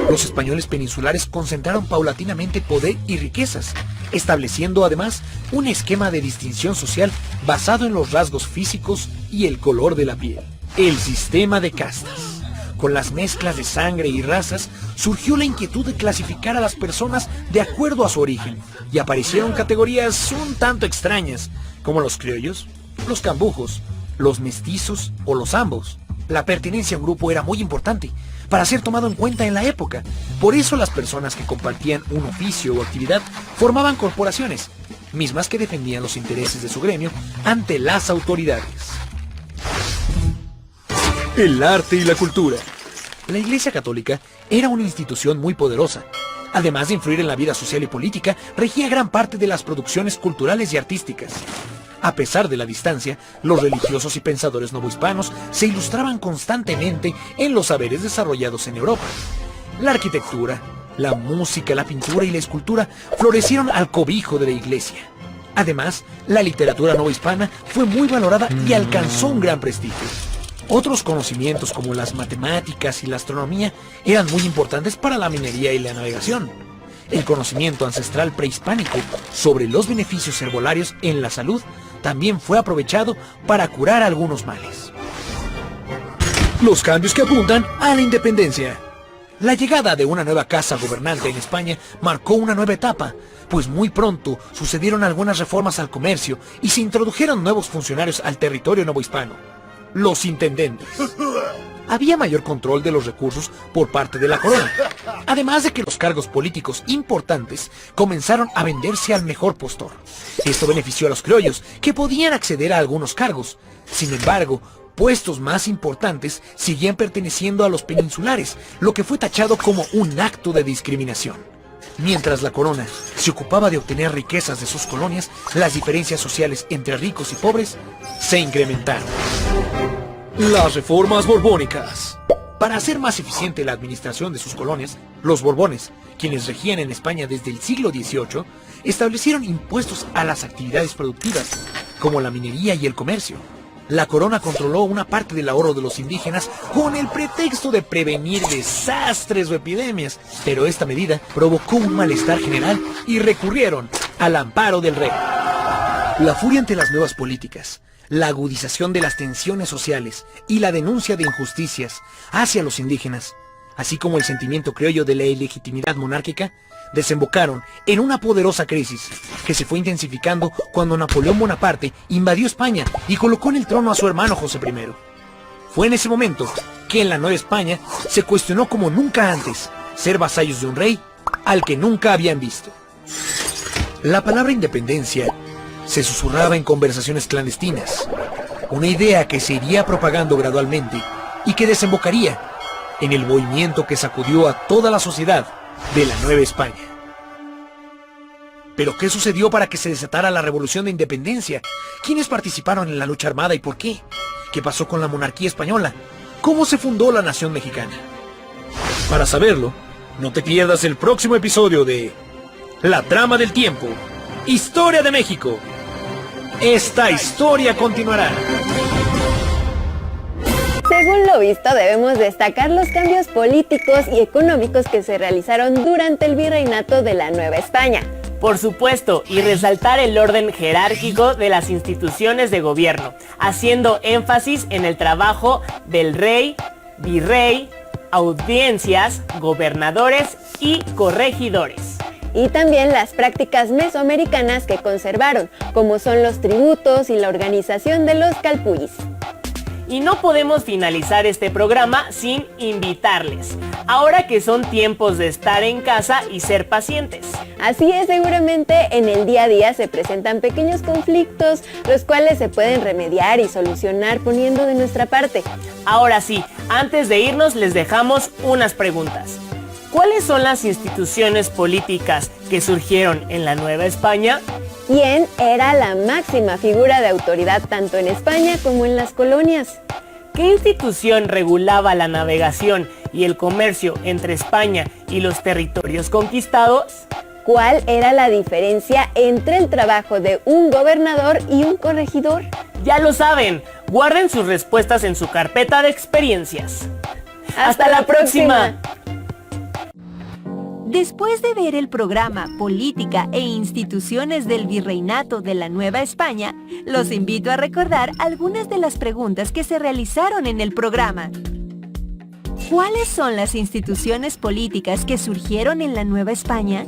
Los españoles peninsulares concentraron paulatinamente poder y riquezas, estableciendo además un esquema de distinción social basado en los rasgos físicos y el color de la piel. El sistema de castas. Con las mezclas de sangre y razas, surgió la inquietud de clasificar a las personas de acuerdo a su origen, y aparecieron categorías un tanto extrañas, como los criollos, los cambujos, los mestizos o los ambos. La pertenencia a un grupo era muy importante para ser tomado en cuenta en la época. Por eso las personas que compartían un oficio o actividad formaban corporaciones, mismas que defendían los intereses de su gremio ante las autoridades. El arte y la cultura. La Iglesia Católica era una institución muy poderosa. Además de influir en la vida social y política, regía gran parte de las producciones culturales y artísticas. A pesar de la distancia, los religiosos y pensadores novohispanos se ilustraban constantemente en los saberes desarrollados en Europa. La arquitectura, la música, la pintura y la escultura florecieron al cobijo de la Iglesia. Además, la literatura novohispana fue muy valorada y alcanzó un gran prestigio. Otros conocimientos como las matemáticas y la astronomía eran muy importantes para la minería y la navegación. El conocimiento ancestral prehispánico sobre los beneficios herbolarios en la salud también fue aprovechado para curar algunos males. Los cambios que apuntan a la independencia. La llegada de una nueva casa gobernante en España marcó una nueva etapa, pues muy pronto sucedieron algunas reformas al comercio y se introdujeron nuevos funcionarios al territorio novohispano, los intendentes. Había mayor control de los recursos por parte de la corona, además de que los cargos políticos importantes comenzaron a venderse al mejor postor. Esto benefició a los criollos, que podían acceder a algunos cargos. Sin embargo, puestos más importantes seguían perteneciendo a los peninsulares, lo que fue tachado como un acto de discriminación. Mientras la corona se ocupaba de obtener riquezas de sus colonias, las diferencias sociales entre ricos y pobres se incrementaron. Las reformas borbónicas. Para hacer más eficiente la administración de sus colonias, los Borbones, quienes regían en España desde el siglo XVIII, establecieron impuestos a las actividades productivas, como la minería y el comercio. La corona controló una parte del ahorro de los indígenas con el pretexto de prevenir desastres o epidemias, pero esta medida provocó un malestar general y recurrieron al amparo del rey. La furia ante las nuevas políticas, la agudización de las tensiones sociales y la denuncia de injusticias hacia los indígenas, así como el sentimiento criollo de la ilegitimidad monárquica, desembocaron en una poderosa crisis que se fue intensificando cuando Napoleón Bonaparte invadió España y colocó en el trono a su hermano José I. Fue en ese momento que en la Nueva España se cuestionó como nunca antes ser vasallos de un rey al que nunca habían visto. La palabra independencia se susurraba en conversaciones clandestinas, una idea que se iría propagando gradualmente y que desembocaría en el movimiento que sacudió a toda la sociedad de la Nueva España. ¿Pero qué sucedió para que se desatara la Revolución de Independencia? ¿Quiénes participaron en la lucha armada y por qué? ¿Qué pasó con la monarquía española? ¿Cómo se fundó la nación mexicana? Para saberlo, no te pierdas el próximo episodio de La Trama del Tiempo, Historia de México. Esta historia continuará. Según lo visto, debemos destacar los cambios políticos y económicos que se realizaron durante el virreinato de la Nueva España. Por supuesto, y resaltar el orden jerárquico de las instituciones de gobierno, haciendo énfasis en el trabajo del rey, virrey, audiencias, gobernadores y corregidores. Y también las prácticas mesoamericanas que conservaron, como son los tributos y la organización de los calpullis. Y no podemos finalizar este programa sin invitarles, ahora que son tiempos de estar en casa y ser pacientes. Así es, seguramente en el día a día se presentan pequeños conflictos, los cuales se pueden remediar y solucionar poniendo de nuestra parte. Ahora sí, antes de irnos les dejamos unas preguntas. ¿Cuáles son las instituciones políticas que surgieron en la Nueva España? ¿Quién era la máxima figura de autoridad tanto en España como en las colonias? ¿Qué institución regulaba la navegación y el comercio entre España y los territorios conquistados? ¿Cuál era la diferencia entre el trabajo de un gobernador y un corregidor? Ya lo saben, guarden sus respuestas en su carpeta de experiencias. ¡Hasta la próxima! Después de ver el programa Política e Instituciones del Virreinato de la Nueva España, los invito a recordar algunas de las preguntas que se realizaron en el programa. ¿Cuáles son las instituciones políticas que surgieron en la Nueva España?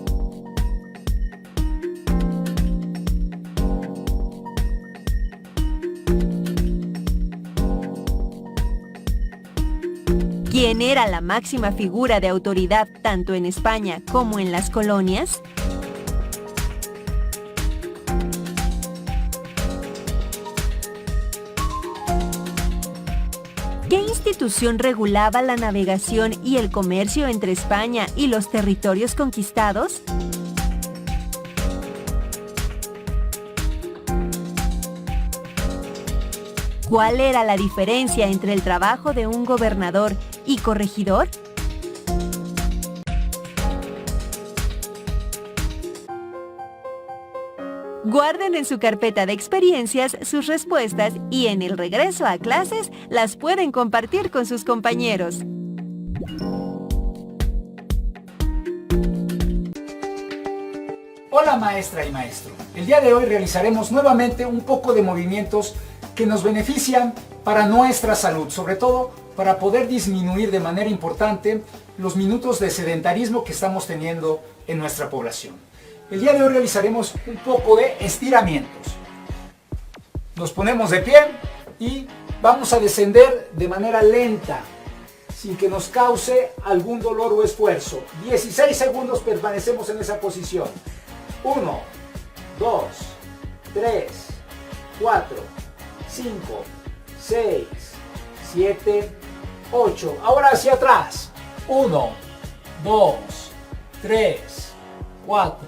¿Quién era la máxima figura de autoridad tanto en España como en las colonias? ¿Qué constitución regulaba la navegación y el comercio entre España y los territorios conquistados? ¿Cuál era la diferencia entre el trabajo de un gobernador y corregidor? Guarden en su carpeta de experiencias sus respuestas y en el regreso a clases las pueden compartir con sus compañeros. Hola maestra y maestro. El día de hoy realizaremos nuevamente un poco de movimientos que nos benefician para nuestra salud, sobre todo para poder disminuir de manera importante los minutos de sedentarismo que estamos teniendo en nuestra población. El día de hoy realizaremos un poco de estiramientos. Nos ponemos de pie y vamos a descender de manera lenta, sin que nos cause algún dolor o esfuerzo. 16 segundos permanecemos en esa posición. 1, 2, 3, 4, 5, 6, 7, 8. Ahora hacia atrás. 1, 2, 3, 4,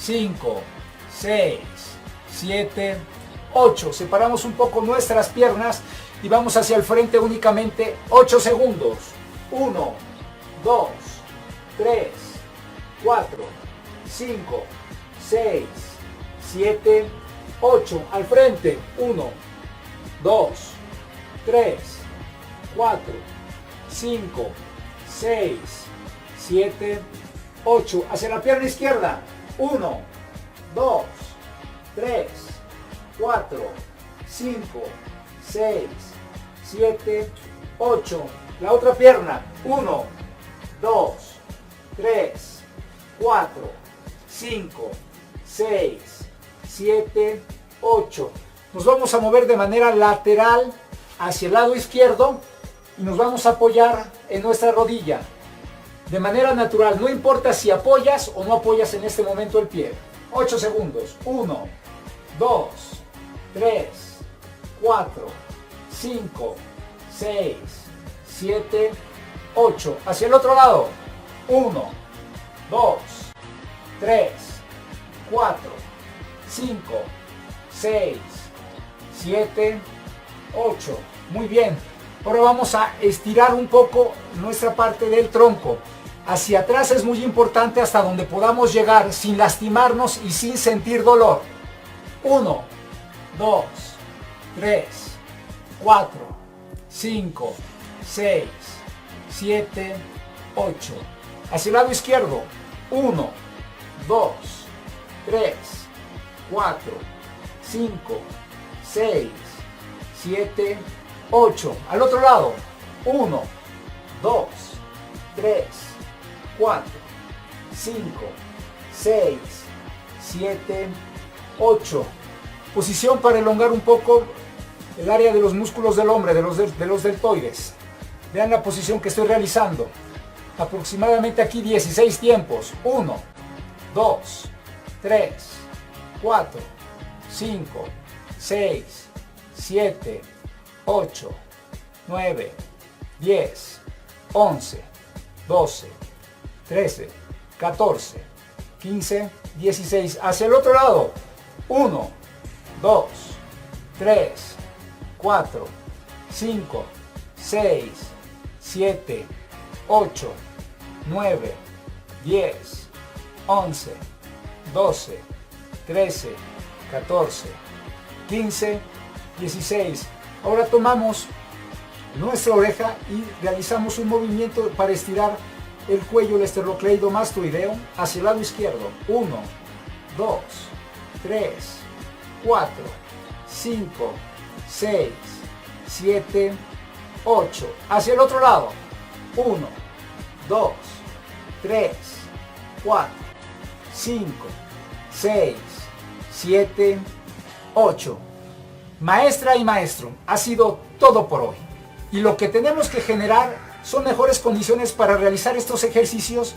5, 6, 7, 8. Separamos un poco nuestras piernas y vamos hacia el frente únicamente 8 segundos. 1, 2, 3, 4, 5, 6, 7, 8. Al frente. 1, 2, 3, 4, 5, 6, 7, 8. Hacia la pierna izquierda. 1, 2, 3, 4, 5, 6, 7, 8. La otra pierna. 1, 2, 3, 4, 5, 6, 7, 8. Nos vamos a mover de manera lateral hacia el lado izquierdo y nos vamos a apoyar en nuestra rodilla. De manera natural, no importa si apoyas o no apoyas en este momento el pie. 8 segundos. 1, 2, 3, 4, 5, 6, 7, 8. Hacia el otro lado. 1, 2, 3, 4, 5, 6, 7, 8. Muy bien. Ahora vamos a estirar un poco nuestra parte del tronco. Hacia atrás es muy importante hasta donde podamos llegar sin lastimarnos y sin sentir dolor. 1, 2, 3, 4, 5, 6, 7, 8. Hacia el lado izquierdo. 1, 2, 3, 4, 5, 6, 7, 8. Al otro lado. 1, 2, 3, 4, 5, 6, 7, 8. Posición para elongar un poco el área de los músculos del hombre, de los deltoides. Vean la posición que estoy realizando. Aproximadamente aquí 16 tiempos. 1, 2, 3, 4, 5, 6, 7, 8, 9, 10, 11, 12, 13, 14, 15, 16. Hacia el otro lado. 1, 2, 3, 4, 5, 6, 7, 8, 9, 10, 11, 12, 13, 14, 15, 16. Ahora tomamos nuestra oreja y realizamos un movimiento para estirar el cuello, el esternocleidomastoideo hacia el lado izquierdo. 1, 2, 3, 4, 5, 6, 7, 8. Hacia el otro lado. 1, 2, 3, 4, 5, 6, 7, 8. Maestra y maestro, ha sido todo por hoy. Y lo que tenemos que generar son mejores condiciones para realizar estos ejercicios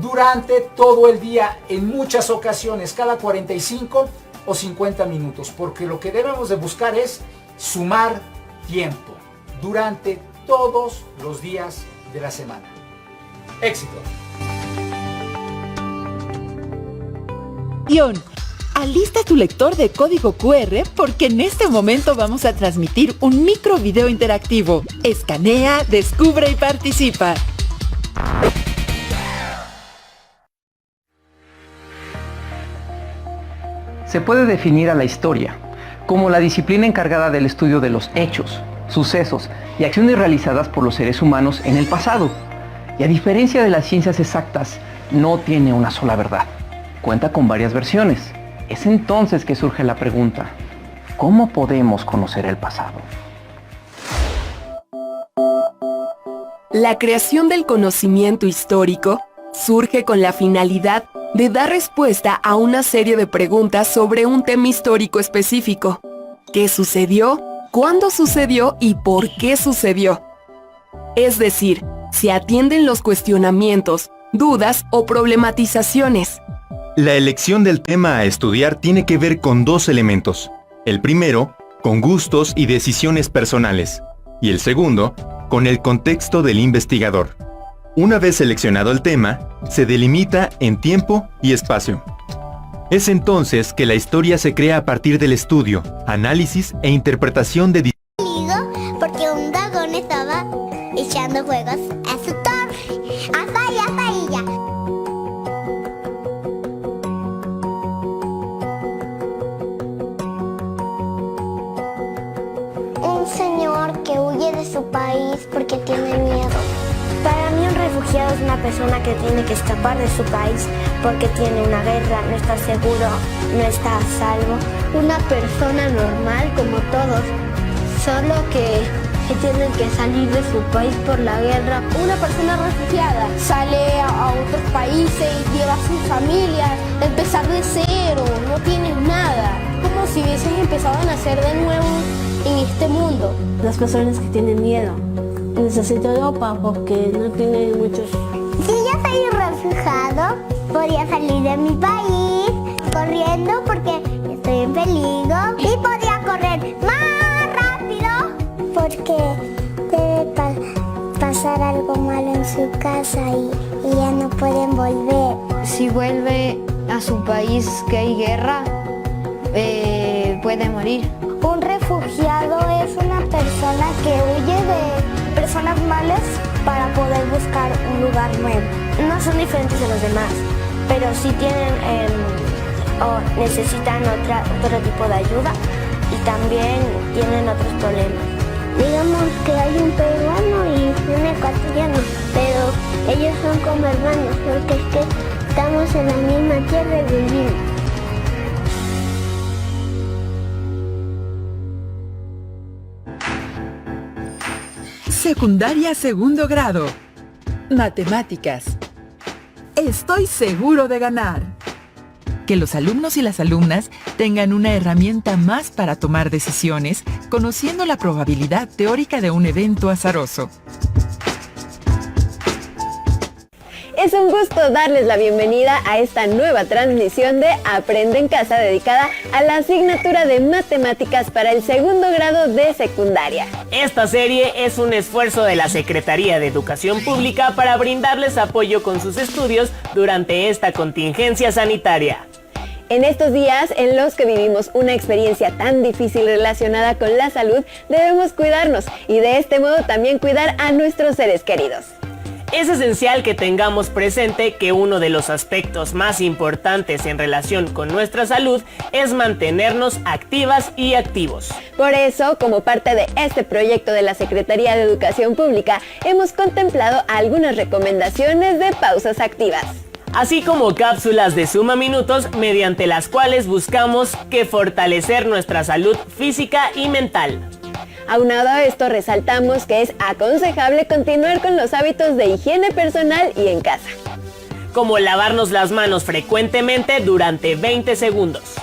durante todo el día, en muchas ocasiones, cada 45 o 50 minutos. Porque lo que debemos de buscar es sumar tiempo durante todos los días de la semana. ¡Éxito! Alista tu lector de código QR porque en este momento vamos a transmitir un micro video interactivo. Escanea, descubre y participa. Se puede definir a la historia como la disciplina encargada del estudio de los hechos, sucesos y acciones realizadas por los seres humanos en el pasado. Y a diferencia de las ciencias exactas, no tiene una sola verdad. Cuenta con varias versiones. Es entonces que surge la pregunta, ¿cómo podemos conocer el pasado? La creación del conocimiento histórico surge con la finalidad de dar respuesta a una serie de preguntas sobre un tema histórico específico. ¿Qué sucedió? ¿Cuándo sucedió? ¿Y por qué sucedió? Es decir, se atienden los cuestionamientos, dudas o problematizaciones. La elección del tema a estudiar tiene que ver con dos elementos. El primero, con gustos y decisiones personales. Y el segundo, con el contexto del investigador. Una vez seleccionado el tema, se delimita en tiempo y espacio. Es entonces que la historia se crea a partir del estudio, análisis e interpretación de porque un dragón estaba echando juegos a su torre. ¡Hasta ahí, ya! Un señor que huye de su país porque tiene miedo. Para mí un refugiado es una persona que tiene que escapar de su país porque tiene una guerra, no está seguro, no está a salvo. Una persona normal como todos, solo que tienen que salir de su país por la guerra. Una persona refugiada sale a otros países, lleva a su familia, empezar de cero, no tienen nada. Como si hubiesen empezado a nacer de nuevo en este mundo. Las personas que tienen miedo. Necesito ropa porque no tienen muchos. Si yo soy refugiado, podría salir de mi país corriendo porque estoy en peligro y podría correr más rápido porque debe pasar algo malo en su casa y ya no pueden volver. Si vuelve a su país que hay guerra, puede morir. Un refugiado es una persona que huye de personas malas para poder buscar un lugar nuevo. No son diferentes de los demás, pero sí tienen o necesitan otro tipo de ayuda y también tienen otros problemas. Digamos que hay un peruano y un ecuatoriano, pero ellos son como hermanos porque es que estamos en la misma tierra y vivimos. Secundaria segundo grado. Matemáticas. Estoy seguro de ganar. Que los alumnos y las alumnas tengan una herramienta más para tomar decisiones, conociendo la probabilidad teórica de un evento azaroso. Es un gusto darles la bienvenida a esta nueva transmisión de Aprende en Casa dedicada a la asignatura de Matemáticas para el segundo grado de secundaria. Esta serie es un esfuerzo de la Secretaría de Educación Pública para brindarles apoyo con sus estudios durante esta contingencia sanitaria. En estos días en los que vivimos una experiencia tan difícil relacionada con la salud, debemos cuidarnos y de este modo también cuidar a nuestros seres queridos. Es esencial que tengamos presente que uno de los aspectos más importantes en relación con nuestra salud es mantenernos activas y activos. Por eso, como parte de este proyecto de la Secretaría de Educación Pública, hemos contemplado algunas recomendaciones de pausas activas. Así como cápsulas de suma minutos mediante las cuales buscamos que fortalecer nuestra salud física y mental. Aunado a esto, resaltamos que es aconsejable continuar con los hábitos de higiene personal y en casa. Como lavarnos las manos frecuentemente durante 20 segundos.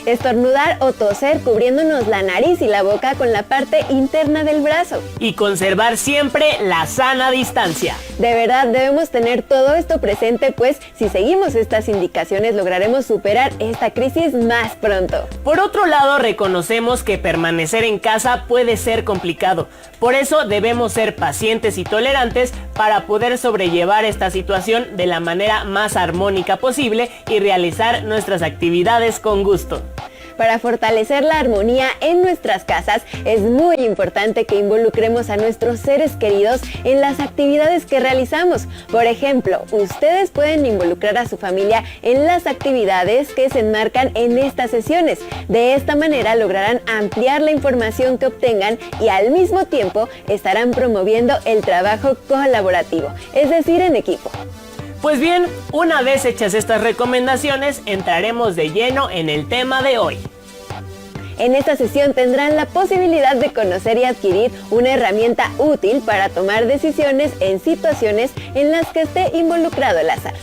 estornudar o toser cubriéndonos la nariz y la boca con la parte interna del brazo. Y conservar siempre la sana distancia. De verdad debemos tener todo esto presente, pues si seguimos estas indicaciones lograremos superar esta crisis más pronto. Por otro lado, reconocemos que permanecer en casa puede ser complicado. Por eso debemos ser pacientes y tolerantes para poder sobrellevar esta situación de la manera más armónica posible y realizar nuestras actividades con gusto. Para fortalecer la armonía en nuestras casas, es muy importante que involucremos a nuestros seres queridos en las actividades que realizamos. Por ejemplo, ustedes pueden involucrar a su familia en las actividades que se enmarcan en estas sesiones. De esta manera lograrán ampliar la información que obtengan y al mismo tiempo estarán promoviendo el trabajo colaborativo, es decir, en equipo. Pues bien, una vez hechas estas recomendaciones, entraremos de lleno en el tema de hoy. En esta sesión tendrán la posibilidad de conocer y adquirir una herramienta útil para tomar decisiones en situaciones en las que esté involucrado el azar.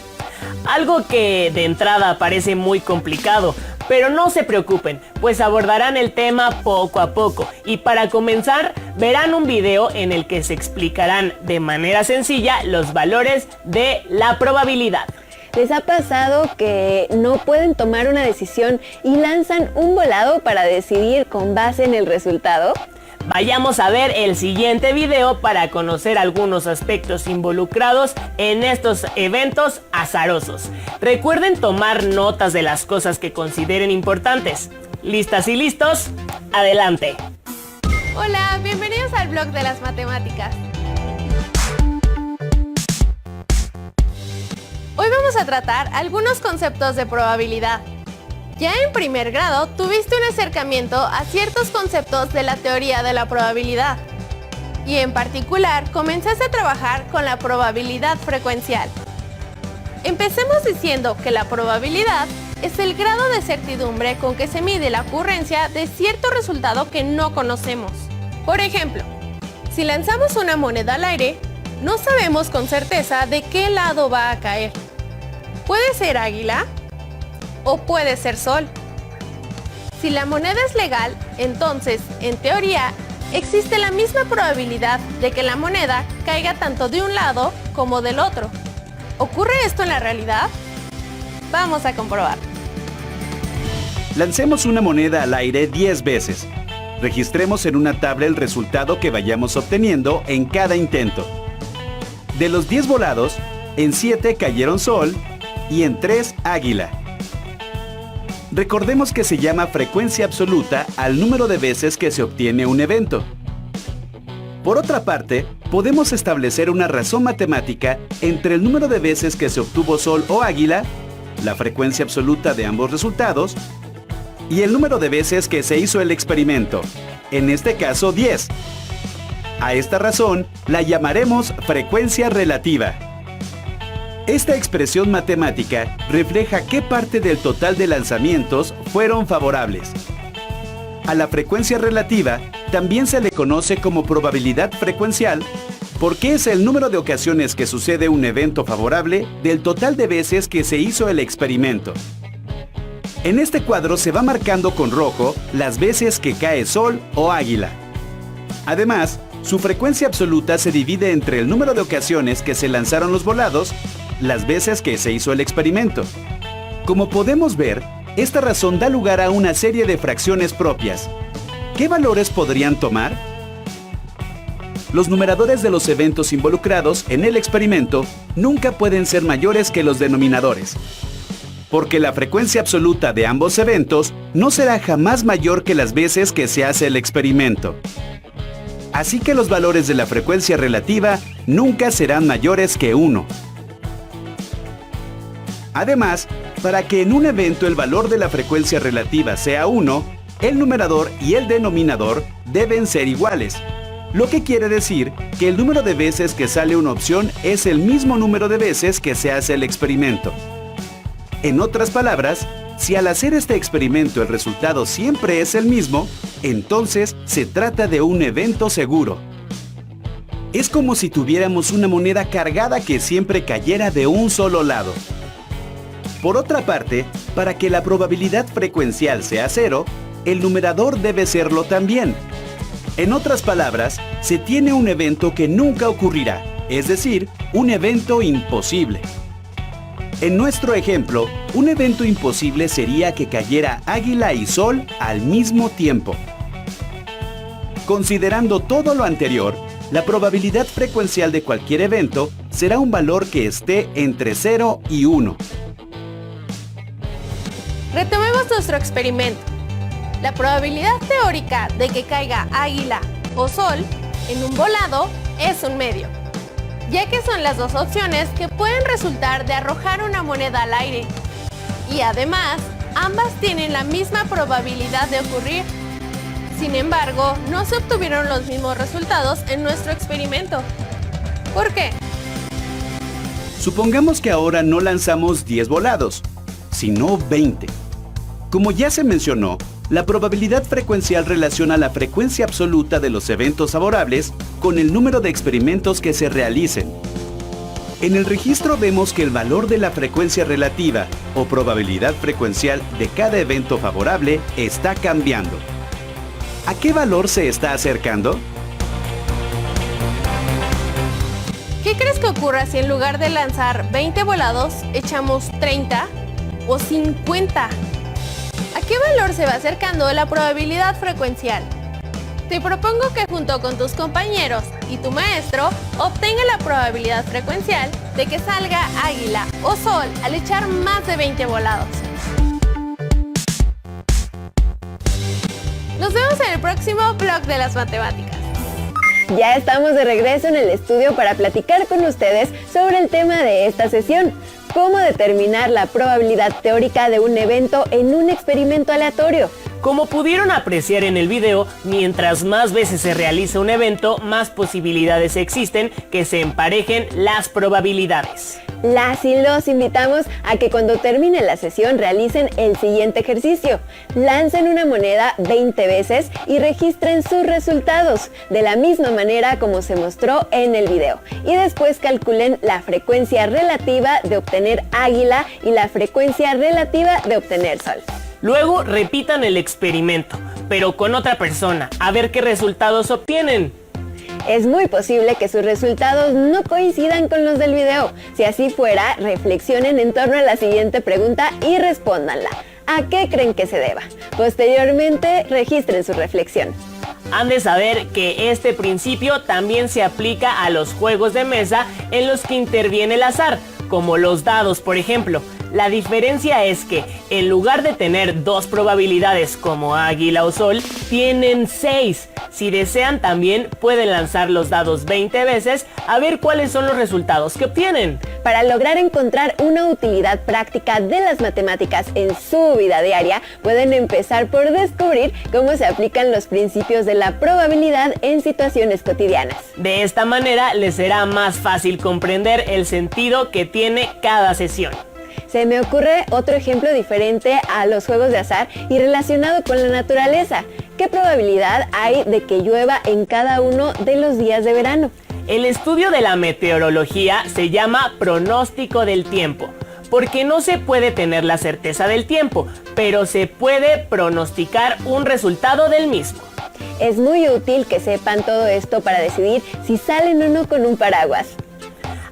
Algo que de entrada parece muy complicado, pero no se preocupen, pues abordarán el tema poco a poco. Y para comenzar, verán un video en el que se explicarán de manera sencilla los valores de la probabilidad. ¿Les ha pasado que no pueden tomar una decisión y lanzan un volado para decidir con base en el resultado? Vayamos a ver el siguiente video para conocer algunos aspectos involucrados en estos eventos azarosos. Recuerden tomar notas de las cosas que consideren importantes. ¿Listas y listos? ¡Adelante! Hola, bienvenidos al blog de las matemáticas. Hoy vamos a tratar algunos conceptos de probabilidad. Ya en primer grado tuviste un acercamiento a ciertos conceptos de la teoría de la probabilidad. Y en particular comenzaste a trabajar con la probabilidad frecuencial. Empecemos diciendo que la probabilidad es el grado de certidumbre con que se mide la ocurrencia de cierto resultado que no conocemos. Por ejemplo, si lanzamos una moneda al aire, no sabemos con certeza de qué lado va a caer. Puede ser águila o puede ser sol. Si la moneda es legal, entonces, en teoría, existe la misma probabilidad de que la moneda caiga tanto de un lado como del otro. ¿Ocurre esto en la realidad? Vamos a comprobar. Lancemos una moneda al aire 10 veces. Registremos en una tabla el resultado que vayamos obteniendo en cada intento. De los 10 volados, en 7 cayeron sol y en 3 águila. Recordemos que se llama frecuencia absoluta al número de veces que se obtiene un evento. Por otra parte, podemos establecer una razón matemática entre el número de veces que se obtuvo sol o águila, la frecuencia absoluta de ambos resultados, y el número de veces que se hizo el experimento, en este caso 10. A esta razón la llamaremos frecuencia relativa. Esta expresión matemática refleja qué parte del total de lanzamientos fueron favorables. A la frecuencia relativa también se le conoce como probabilidad frecuencial porque es el número de ocasiones que sucede un evento favorable del total de veces que se hizo el experimento. En este cuadro se va marcando con rojo las veces que cae sol o águila. Además, su frecuencia absoluta se divide entre el número de ocasiones que se lanzaron los volados, las veces que se hizo el experimento. Como podemos ver, esta razón da lugar a una serie de fracciones propias. ¿Qué valores podrían tomar? Los numeradores de los eventos involucrados en el experimento nunca pueden ser mayores que los denominadores, porque la frecuencia absoluta de ambos eventos no será jamás mayor que las veces que se hace el experimento. Así que los valores de la frecuencia relativa nunca serán mayores que 1. Además, para que en un evento el valor de la frecuencia relativa sea 1, el numerador y el denominador deben ser iguales, lo que quiere decir que el número de veces que sale una opción es el mismo número de veces que se hace el experimento. En otras palabras, si al hacer este experimento el resultado siempre es el mismo, entonces se trata de un evento seguro. Es como si tuviéramos una moneda cargada que siempre cayera de un solo lado. Por otra parte, para que la probabilidad frecuencial sea 0, el numerador debe serlo también. En otras palabras, se tiene un evento que nunca ocurrirá, es decir, un evento imposible. En nuestro ejemplo, un evento imposible sería que cayera Águila y Sol al mismo tiempo. Considerando todo lo anterior, la probabilidad frecuencial de cualquier evento será un valor que esté entre 0 y 1. Retomemos nuestro experimento. La probabilidad teórica de que caiga Águila o Sol en un volado es un medio, ya que son las dos opciones que pueden resultar de arrojar una moneda al aire. Y además, ambas tienen la misma probabilidad de ocurrir. Sin embargo, no se obtuvieron los mismos resultados en nuestro experimento. ¿Por qué? Supongamos que ahora no lanzamos 10 volados, sino 20. Como ya se mencionó, la probabilidad frecuencial relaciona la frecuencia absoluta de los eventos favorables con el número de experimentos que se realicen. En el registro vemos que el valor de la frecuencia relativa o probabilidad frecuencial de cada evento favorable está cambiando. ¿A qué valor se está acercando? ¿Qué crees que ocurra si en lugar de lanzar 20 volados, echamos 30 o 50? ¿A qué valor se va acercando la probabilidad frecuencial? Te propongo que junto con tus compañeros y tu maestro obtenga la probabilidad frecuencial de que salga Águila o Sol al echar más de 20 volados. Nos vemos en el próximo blog de las matemáticas. Ya estamos de regreso en el estudio para platicar con ustedes sobre el tema de esta sesión: cómo determinar la probabilidad teórica de un evento en un experimento aleatorio. Como pudieron apreciar en el video, mientras más veces se realiza un evento, más posibilidades existen que se emparejen las probabilidades. Las y los invitamos a que cuando termine la sesión realicen el siguiente ejercicio. Lancen una moneda 20 veces y registren sus resultados, de la misma manera como se mostró en el video. Y después calculen la frecuencia relativa de obtener Águila y la frecuencia relativa de obtener Sol. Luego repitan el experimento, pero con otra persona, a ver qué resultados obtienen. Es muy posible que sus resultados no coincidan con los del video. Si así fuera, reflexionen en torno a la siguiente pregunta y respóndanla. ¿A qué creen que se deba? Posteriormente, registren su reflexión. Han de saber que este principio también se aplica a los juegos de mesa en los que interviene el azar, como los dados, por ejemplo. La diferencia es que, en lugar de tener 2 probabilidades como Águila o Sol, tienen 6. Si desean también pueden lanzar los dados 20 veces a ver cuáles son los resultados que obtienen. Para lograr encontrar una utilidad práctica de las matemáticas en su vida diaria, pueden empezar por descubrir cómo se aplican los principios de la probabilidad en situaciones cotidianas. De esta manera les será más fácil comprender el sentido que tiene cada sesión. Se me ocurre otro ejemplo diferente a los juegos de azar y relacionado con la naturaleza. ¿Qué probabilidad hay de que llueva en cada uno de los días de verano? El estudio de la meteorología se llama pronóstico del tiempo, porque no se puede tener la certeza del tiempo, pero se puede pronosticar un resultado del mismo. Es muy útil que sepan todo esto para decidir si salen o no con un paraguas.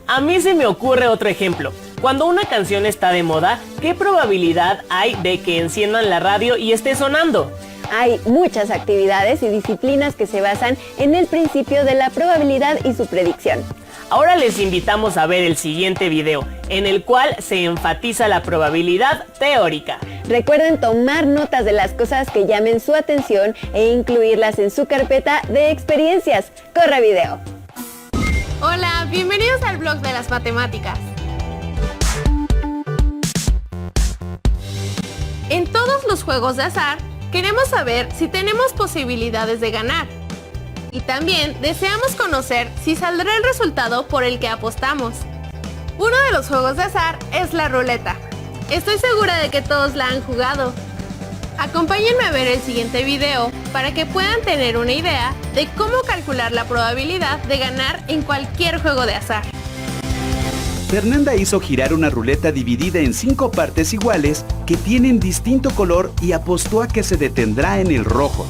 A mí se me ocurre otro ejemplo. Cuando una canción está de moda, ¿qué probabilidad hay de que enciendan la radio y esté sonando? Hay muchas actividades y disciplinas que se basan en el principio de la probabilidad y su predicción. Ahora les invitamos a ver el siguiente video, en el cual se enfatiza la probabilidad teórica. Recuerden tomar notas de las cosas que llamen su atención e incluirlas en su carpeta de experiencias. ¡Corre video! Hola, bienvenidos al blog de las matemáticas. En todos los juegos de azar, queremos saber si tenemos posibilidades de ganar. Y también deseamos conocer si saldrá el resultado por el que apostamos. Uno de los juegos de azar es la ruleta. Estoy segura de que todos la han jugado. Acompáñenme a ver el siguiente video para que puedan tener una idea de cómo calcular la probabilidad de ganar en cualquier juego de azar. Fernanda hizo girar una ruleta dividida en 5 partes iguales que tienen distinto color y apostó a que se detendrá en el rojo.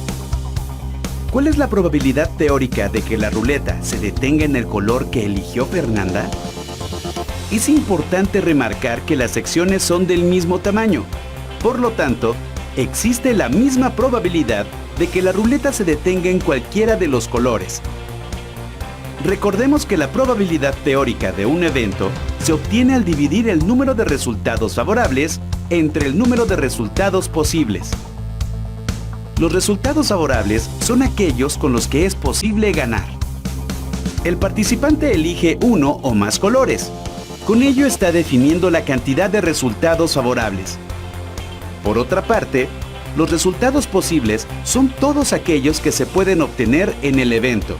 ¿Cuál es la probabilidad teórica de que la ruleta se detenga en el color que eligió Fernanda? Es importante remarcar que las secciones son del mismo tamaño. Por lo tanto, existe la misma probabilidad de que la ruleta se detenga en cualquiera de los colores. Recordemos que la probabilidad teórica de un evento se obtiene al dividir el número de resultados favorables entre el número de resultados posibles. Los resultados favorables son aquellos con los que es posible ganar. El participante elige uno o más colores. Con ello está definiendo la cantidad de resultados favorables. Por otra parte, los resultados posibles son todos aquellos que se pueden obtener en el evento.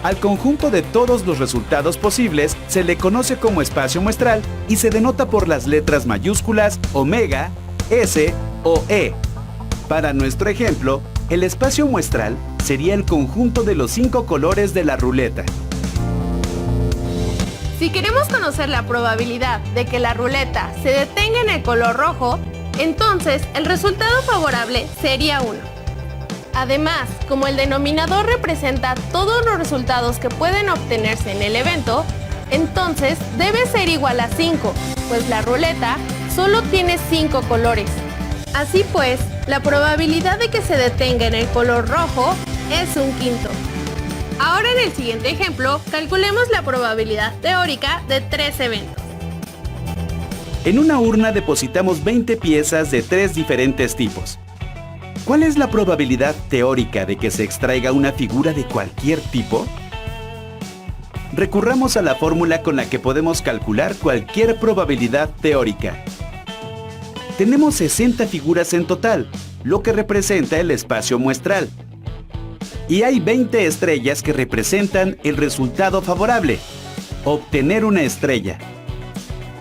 Al conjunto de todos los resultados posibles se le conoce como espacio muestral y se denota por las letras mayúsculas omega, S o E. Para nuestro ejemplo, el espacio muestral sería el conjunto de los 5 colores de la ruleta. Si queremos conocer la probabilidad de que la ruleta se detenga en el color rojo, entonces el resultado favorable sería 1. Además, como el denominador representa todos los resultados que pueden obtenerse en el evento, entonces debe ser igual a 5, pues la ruleta solo tiene 5 colores. Así pues, la probabilidad de que se detenga en el color rojo es 1/5. Ahora en el siguiente ejemplo, calculemos la probabilidad teórica de 3 eventos. En una urna depositamos 20 piezas de 3 diferentes tipos. ¿Cuál es la probabilidad teórica de que se extraiga una figura de cualquier tipo? Recurramos a la fórmula con la que podemos calcular cualquier probabilidad teórica. Tenemos 60 figuras en total, lo que representa el espacio muestral. Y hay 20 estrellas que representan el resultado favorable, obtener una estrella.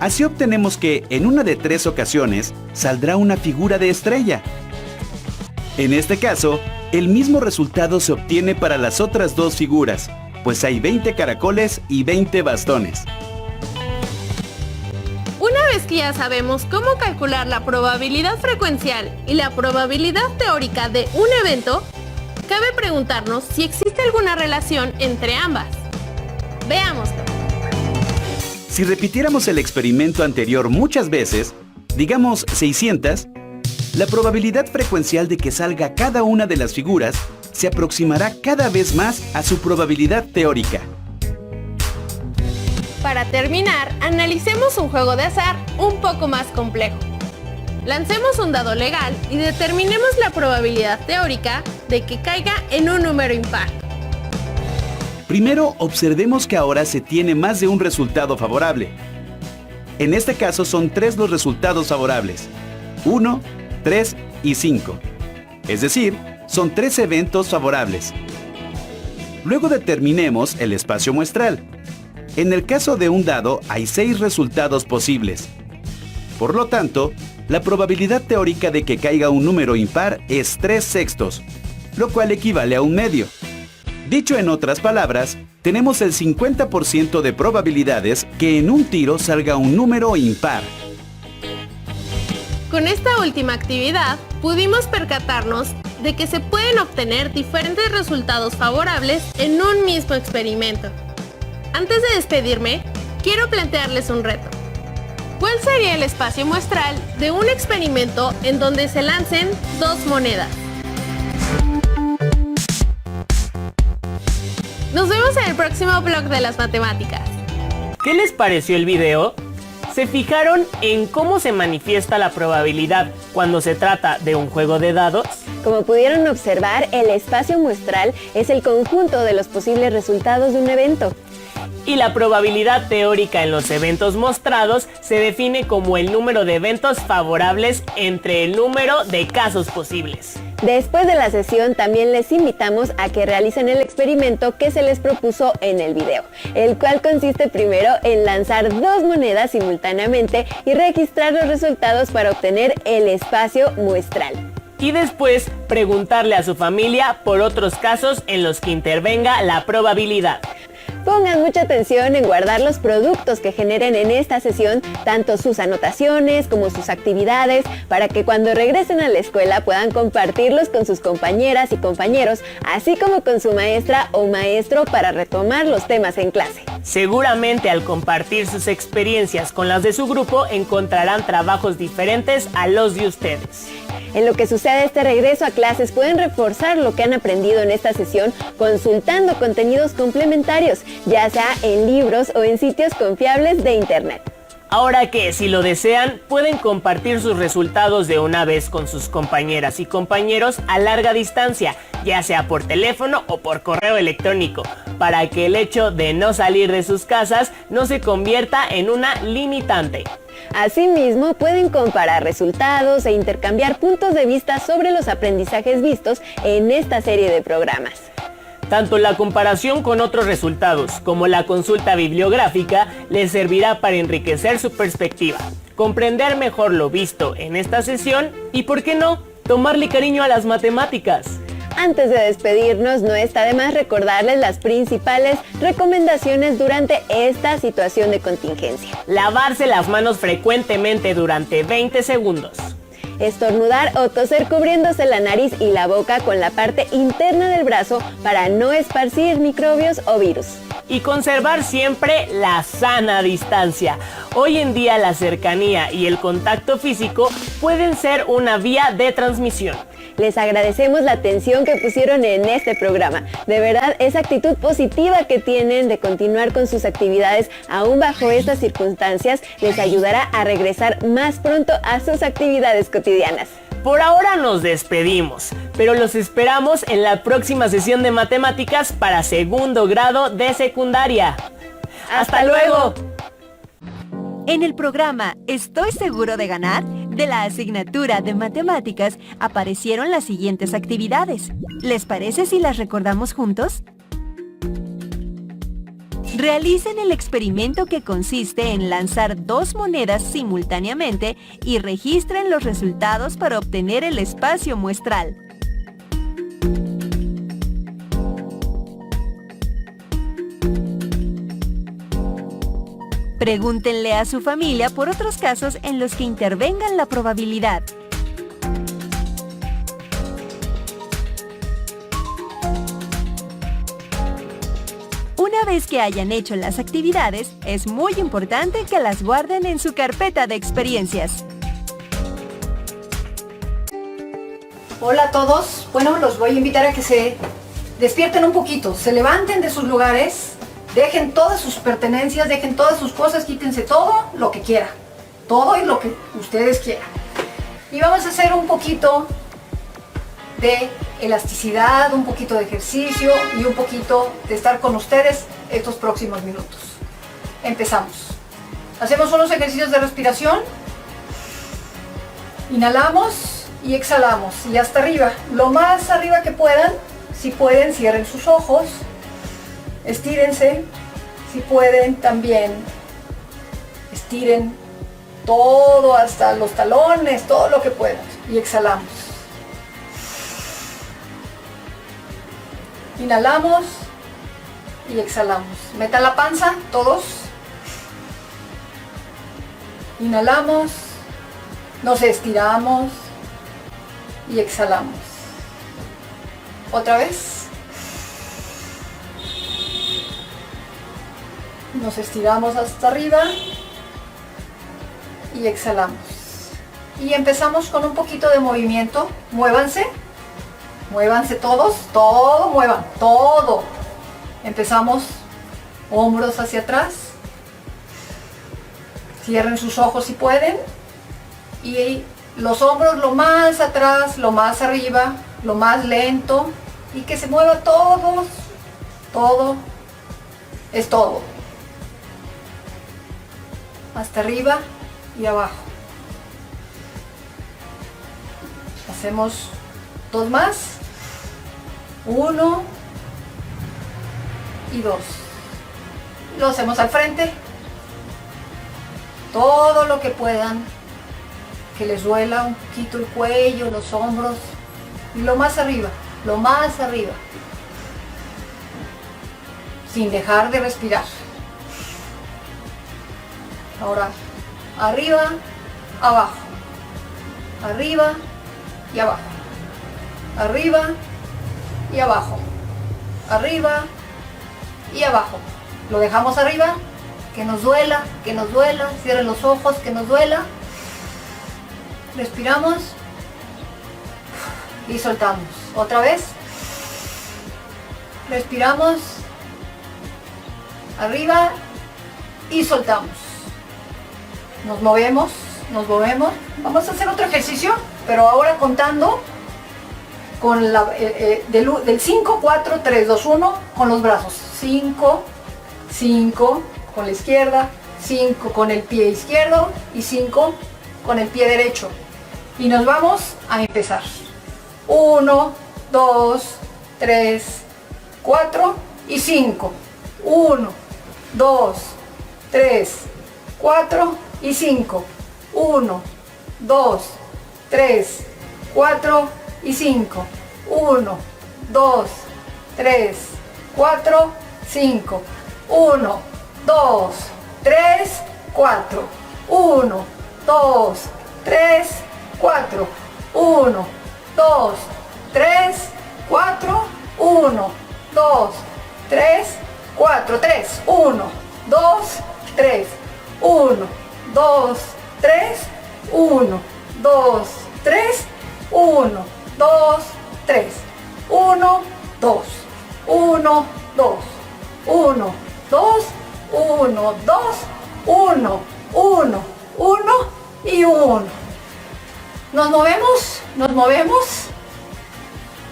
Así obtenemos que en una de 3 ocasiones saldrá una figura de estrella. En este caso, el mismo resultado se obtiene para las otras 2 figuras, pues hay 20 caracoles y 20 bastones. Una vez que ya sabemos cómo calcular la probabilidad frecuencial y la probabilidad teórica de un evento, cabe preguntarnos si existe alguna relación entre ambas. Veámoslo. Si repitiéramos el experimento anterior muchas veces, digamos 600, la probabilidad frecuencial de que salga cada una de las figuras se aproximará cada vez más a su probabilidad teórica. Para terminar, analicemos un juego de azar un poco más complejo. Lancemos un dado legal y determinemos la probabilidad teórica de que caiga en un número impar. Primero, observemos que ahora se tiene más de un resultado favorable. En este caso son 3 los resultados favorables: 1, 3 y 5. Es decir, son 3 eventos favorables. Luego determinemos el espacio muestral. En el caso de un dado hay 6 resultados posibles. Por lo tanto, la probabilidad teórica de que caiga un número impar es 3/6, lo cual equivale a 1/2. Dicho en otras palabras, tenemos el 50% de probabilidades que en un tiro salga un número impar. Con esta última actividad, pudimos percatarnos de que se pueden obtener diferentes resultados favorables en un mismo experimento. Antes de despedirme, quiero plantearles un reto. ¿Cuál sería el espacio muestral de un experimento en donde se lancen 2 monedas? Nos vemos en el próximo blog de las matemáticas. ¿Qué les pareció el video? ¿Se fijaron en cómo se manifiesta la probabilidad cuando se trata de un juego de dados? Como pudieron observar, el espacio muestral es el conjunto de los posibles resultados de un evento. Y la probabilidad teórica en los eventos mostrados se define como el número de eventos favorables entre el número de casos posibles. Después de la sesión también les invitamos a que realicen el experimento que se les propuso en el video, el cual consiste primero en lanzar 2 monedas simultáneamente y registrar los resultados para obtener el espacio muestral. Y después preguntarle a su familia por otros casos en los que intervenga la probabilidad. Pongan mucha atención en guardar los productos que generen en esta sesión, tanto sus anotaciones como sus actividades, para que cuando regresen a la escuela puedan compartirlos con sus compañeras y compañeros, así como con su maestra o maestro para retomar los temas en clase. Seguramente al compartir sus experiencias con las de su grupo encontrarán trabajos diferentes a los de ustedes. En lo que sucede este regreso a clases pueden reforzar lo que han aprendido en esta sesión consultando contenidos complementarios, ya sea en libros o en sitios confiables de internet. Ahora que, si lo desean, pueden compartir sus resultados de una vez con sus compañeras y compañeros a larga distancia, ya sea por teléfono o por correo electrónico, para que el hecho de no salir de sus casas no se convierta en una limitante. Asimismo, pueden comparar resultados e intercambiar puntos de vista sobre los aprendizajes vistos en esta serie de programas. Tanto la comparación con otros resultados como la consulta bibliográfica les servirá para enriquecer su perspectiva, comprender mejor lo visto en esta sesión y, ¿por qué no?, tomarle cariño a las matemáticas. Antes de despedirnos, no está de más recordarles las principales recomendaciones durante esta situación de contingencia. Lavarse las manos frecuentemente durante 20 segundos. Estornudar o toser cubriéndose la nariz y la boca con la parte interna del brazo para no esparcir microbios o virus. Y conservar siempre la sana distancia. Hoy en día la cercanía y el contacto físico pueden ser una vía de transmisión. Les agradecemos la atención que pusieron en este programa. De verdad, esa actitud positiva que tienen de continuar con sus actividades aún bajo estas circunstancias les ayudará a regresar más pronto a sus actividades cotidianas. Por ahora nos despedimos, pero los esperamos en la próxima sesión de matemáticas para segundo grado de secundaria. ¡Hasta luego! En el programa ¿Estoy seguro de ganar?, de la asignatura de matemáticas, aparecieron las siguientes actividades. ¿Les parece si las recordamos juntos? Realicen el experimento que consiste en lanzar 2 monedas simultáneamente y registren los resultados para obtener el espacio muestral. Pregúntenle a su familia por otros casos en los que intervengan la probabilidad. Una vez que hayan hecho las actividades, es muy importante que las guarden en su carpeta de experiencias. Hola a todos. Bueno, los voy a invitar a que se despierten un poquito, se levanten de sus lugares. Dejen todas sus pertenencias, dejen todas sus cosas, quítense todo lo que quieran. Todo y lo que ustedes quieran. Y vamos a hacer un poquito de elasticidad, un poquito de ejercicio y un poquito de estar con ustedes estos próximos minutos. Empezamos. Hacemos unos ejercicios de respiración. Inhalamos y exhalamos. Y hasta arriba, lo más arriba que puedan. Si pueden, cierren sus ojos. Estírense, si pueden también, estiren todo hasta los talones, todo lo que puedan. Y exhalamos. Inhalamos y exhalamos. Metan la panza, todos. Inhalamos, nos estiramos y exhalamos. Otra vez. Nos estiramos hasta arriba y exhalamos. Y empezamos con un poquito de movimiento. Muévanse. Muévanse todos. Todo muevan. Todo. Empezamos. Hombros hacia atrás. Cierren sus ojos si pueden. Y los hombros lo más atrás, lo más arriba, lo más lento. Y que se mueva todos. Todo. Es todo. Hasta arriba y abajo. Hacemos 2 más. 1 y 2. Lo hacemos al frente. Todo lo que puedan. Que les duela un poquito el cuello, los hombros. Y lo más arriba. Lo más arriba. sin dejar de respirar. Ahora, arriba, abajo, arriba y abajo, arriba y abajo, arriba y abajo. Lo dejamos arriba, que nos duela, cierren los ojos, que nos duela. Respiramos y soltamos. Otra vez. Respiramos, arriba y soltamos. Nos movemos. Vamos a hacer otro ejercicio, pero ahora contando con del 5, 4, 3, 2, 1 con los brazos. 5, 5 con la izquierda, 5 con el pie izquierdo y 5 con el pie derecho. Y nos vamos a empezar. 1, 2, 3, 4 y 5. 1, 2, 3, 4 y 5. 1, 2, 3, 4 y 5. 1, 2, 3, 4, 5. 1, 2, 3, 4. 1, 2, 3, 4. 1, 2, 3, 4. 1, 2, 3, 4. 3. 1, 2, 3. 1, 2, 3. 1, 2, 3. 1, 2, 3. 1, 2. 1, 2. 1, 2. 1, 2. 1, 1, 1 y 1. Nos movemos.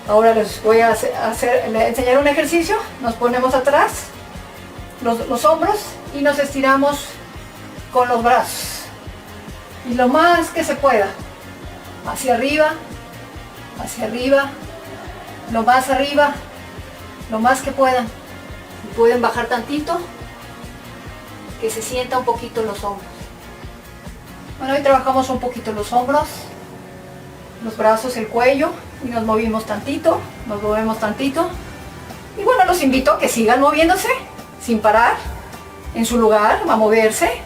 Ahora les voy a enseñar un ejercicio. Nos ponemos atrás, los hombros y nos estiramos con los brazos. Y lo más que se pueda. Hacia arriba, lo más arriba, lo más que puedan. Y pueden bajar tantito, que se sienta un poquito los hombros. Bueno, hoy trabajamos un poquito los hombros, los brazos, el cuello, y nos movemos tantito. Y bueno, los invito a que sigan moviéndose sin parar en su lugar, a moverse.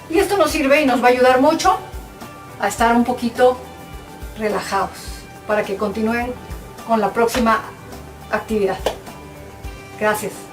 Y esto nos sirve y nos va a ayudar mucho a estar un poquito relajados para que continúen con la próxima actividad. Gracias.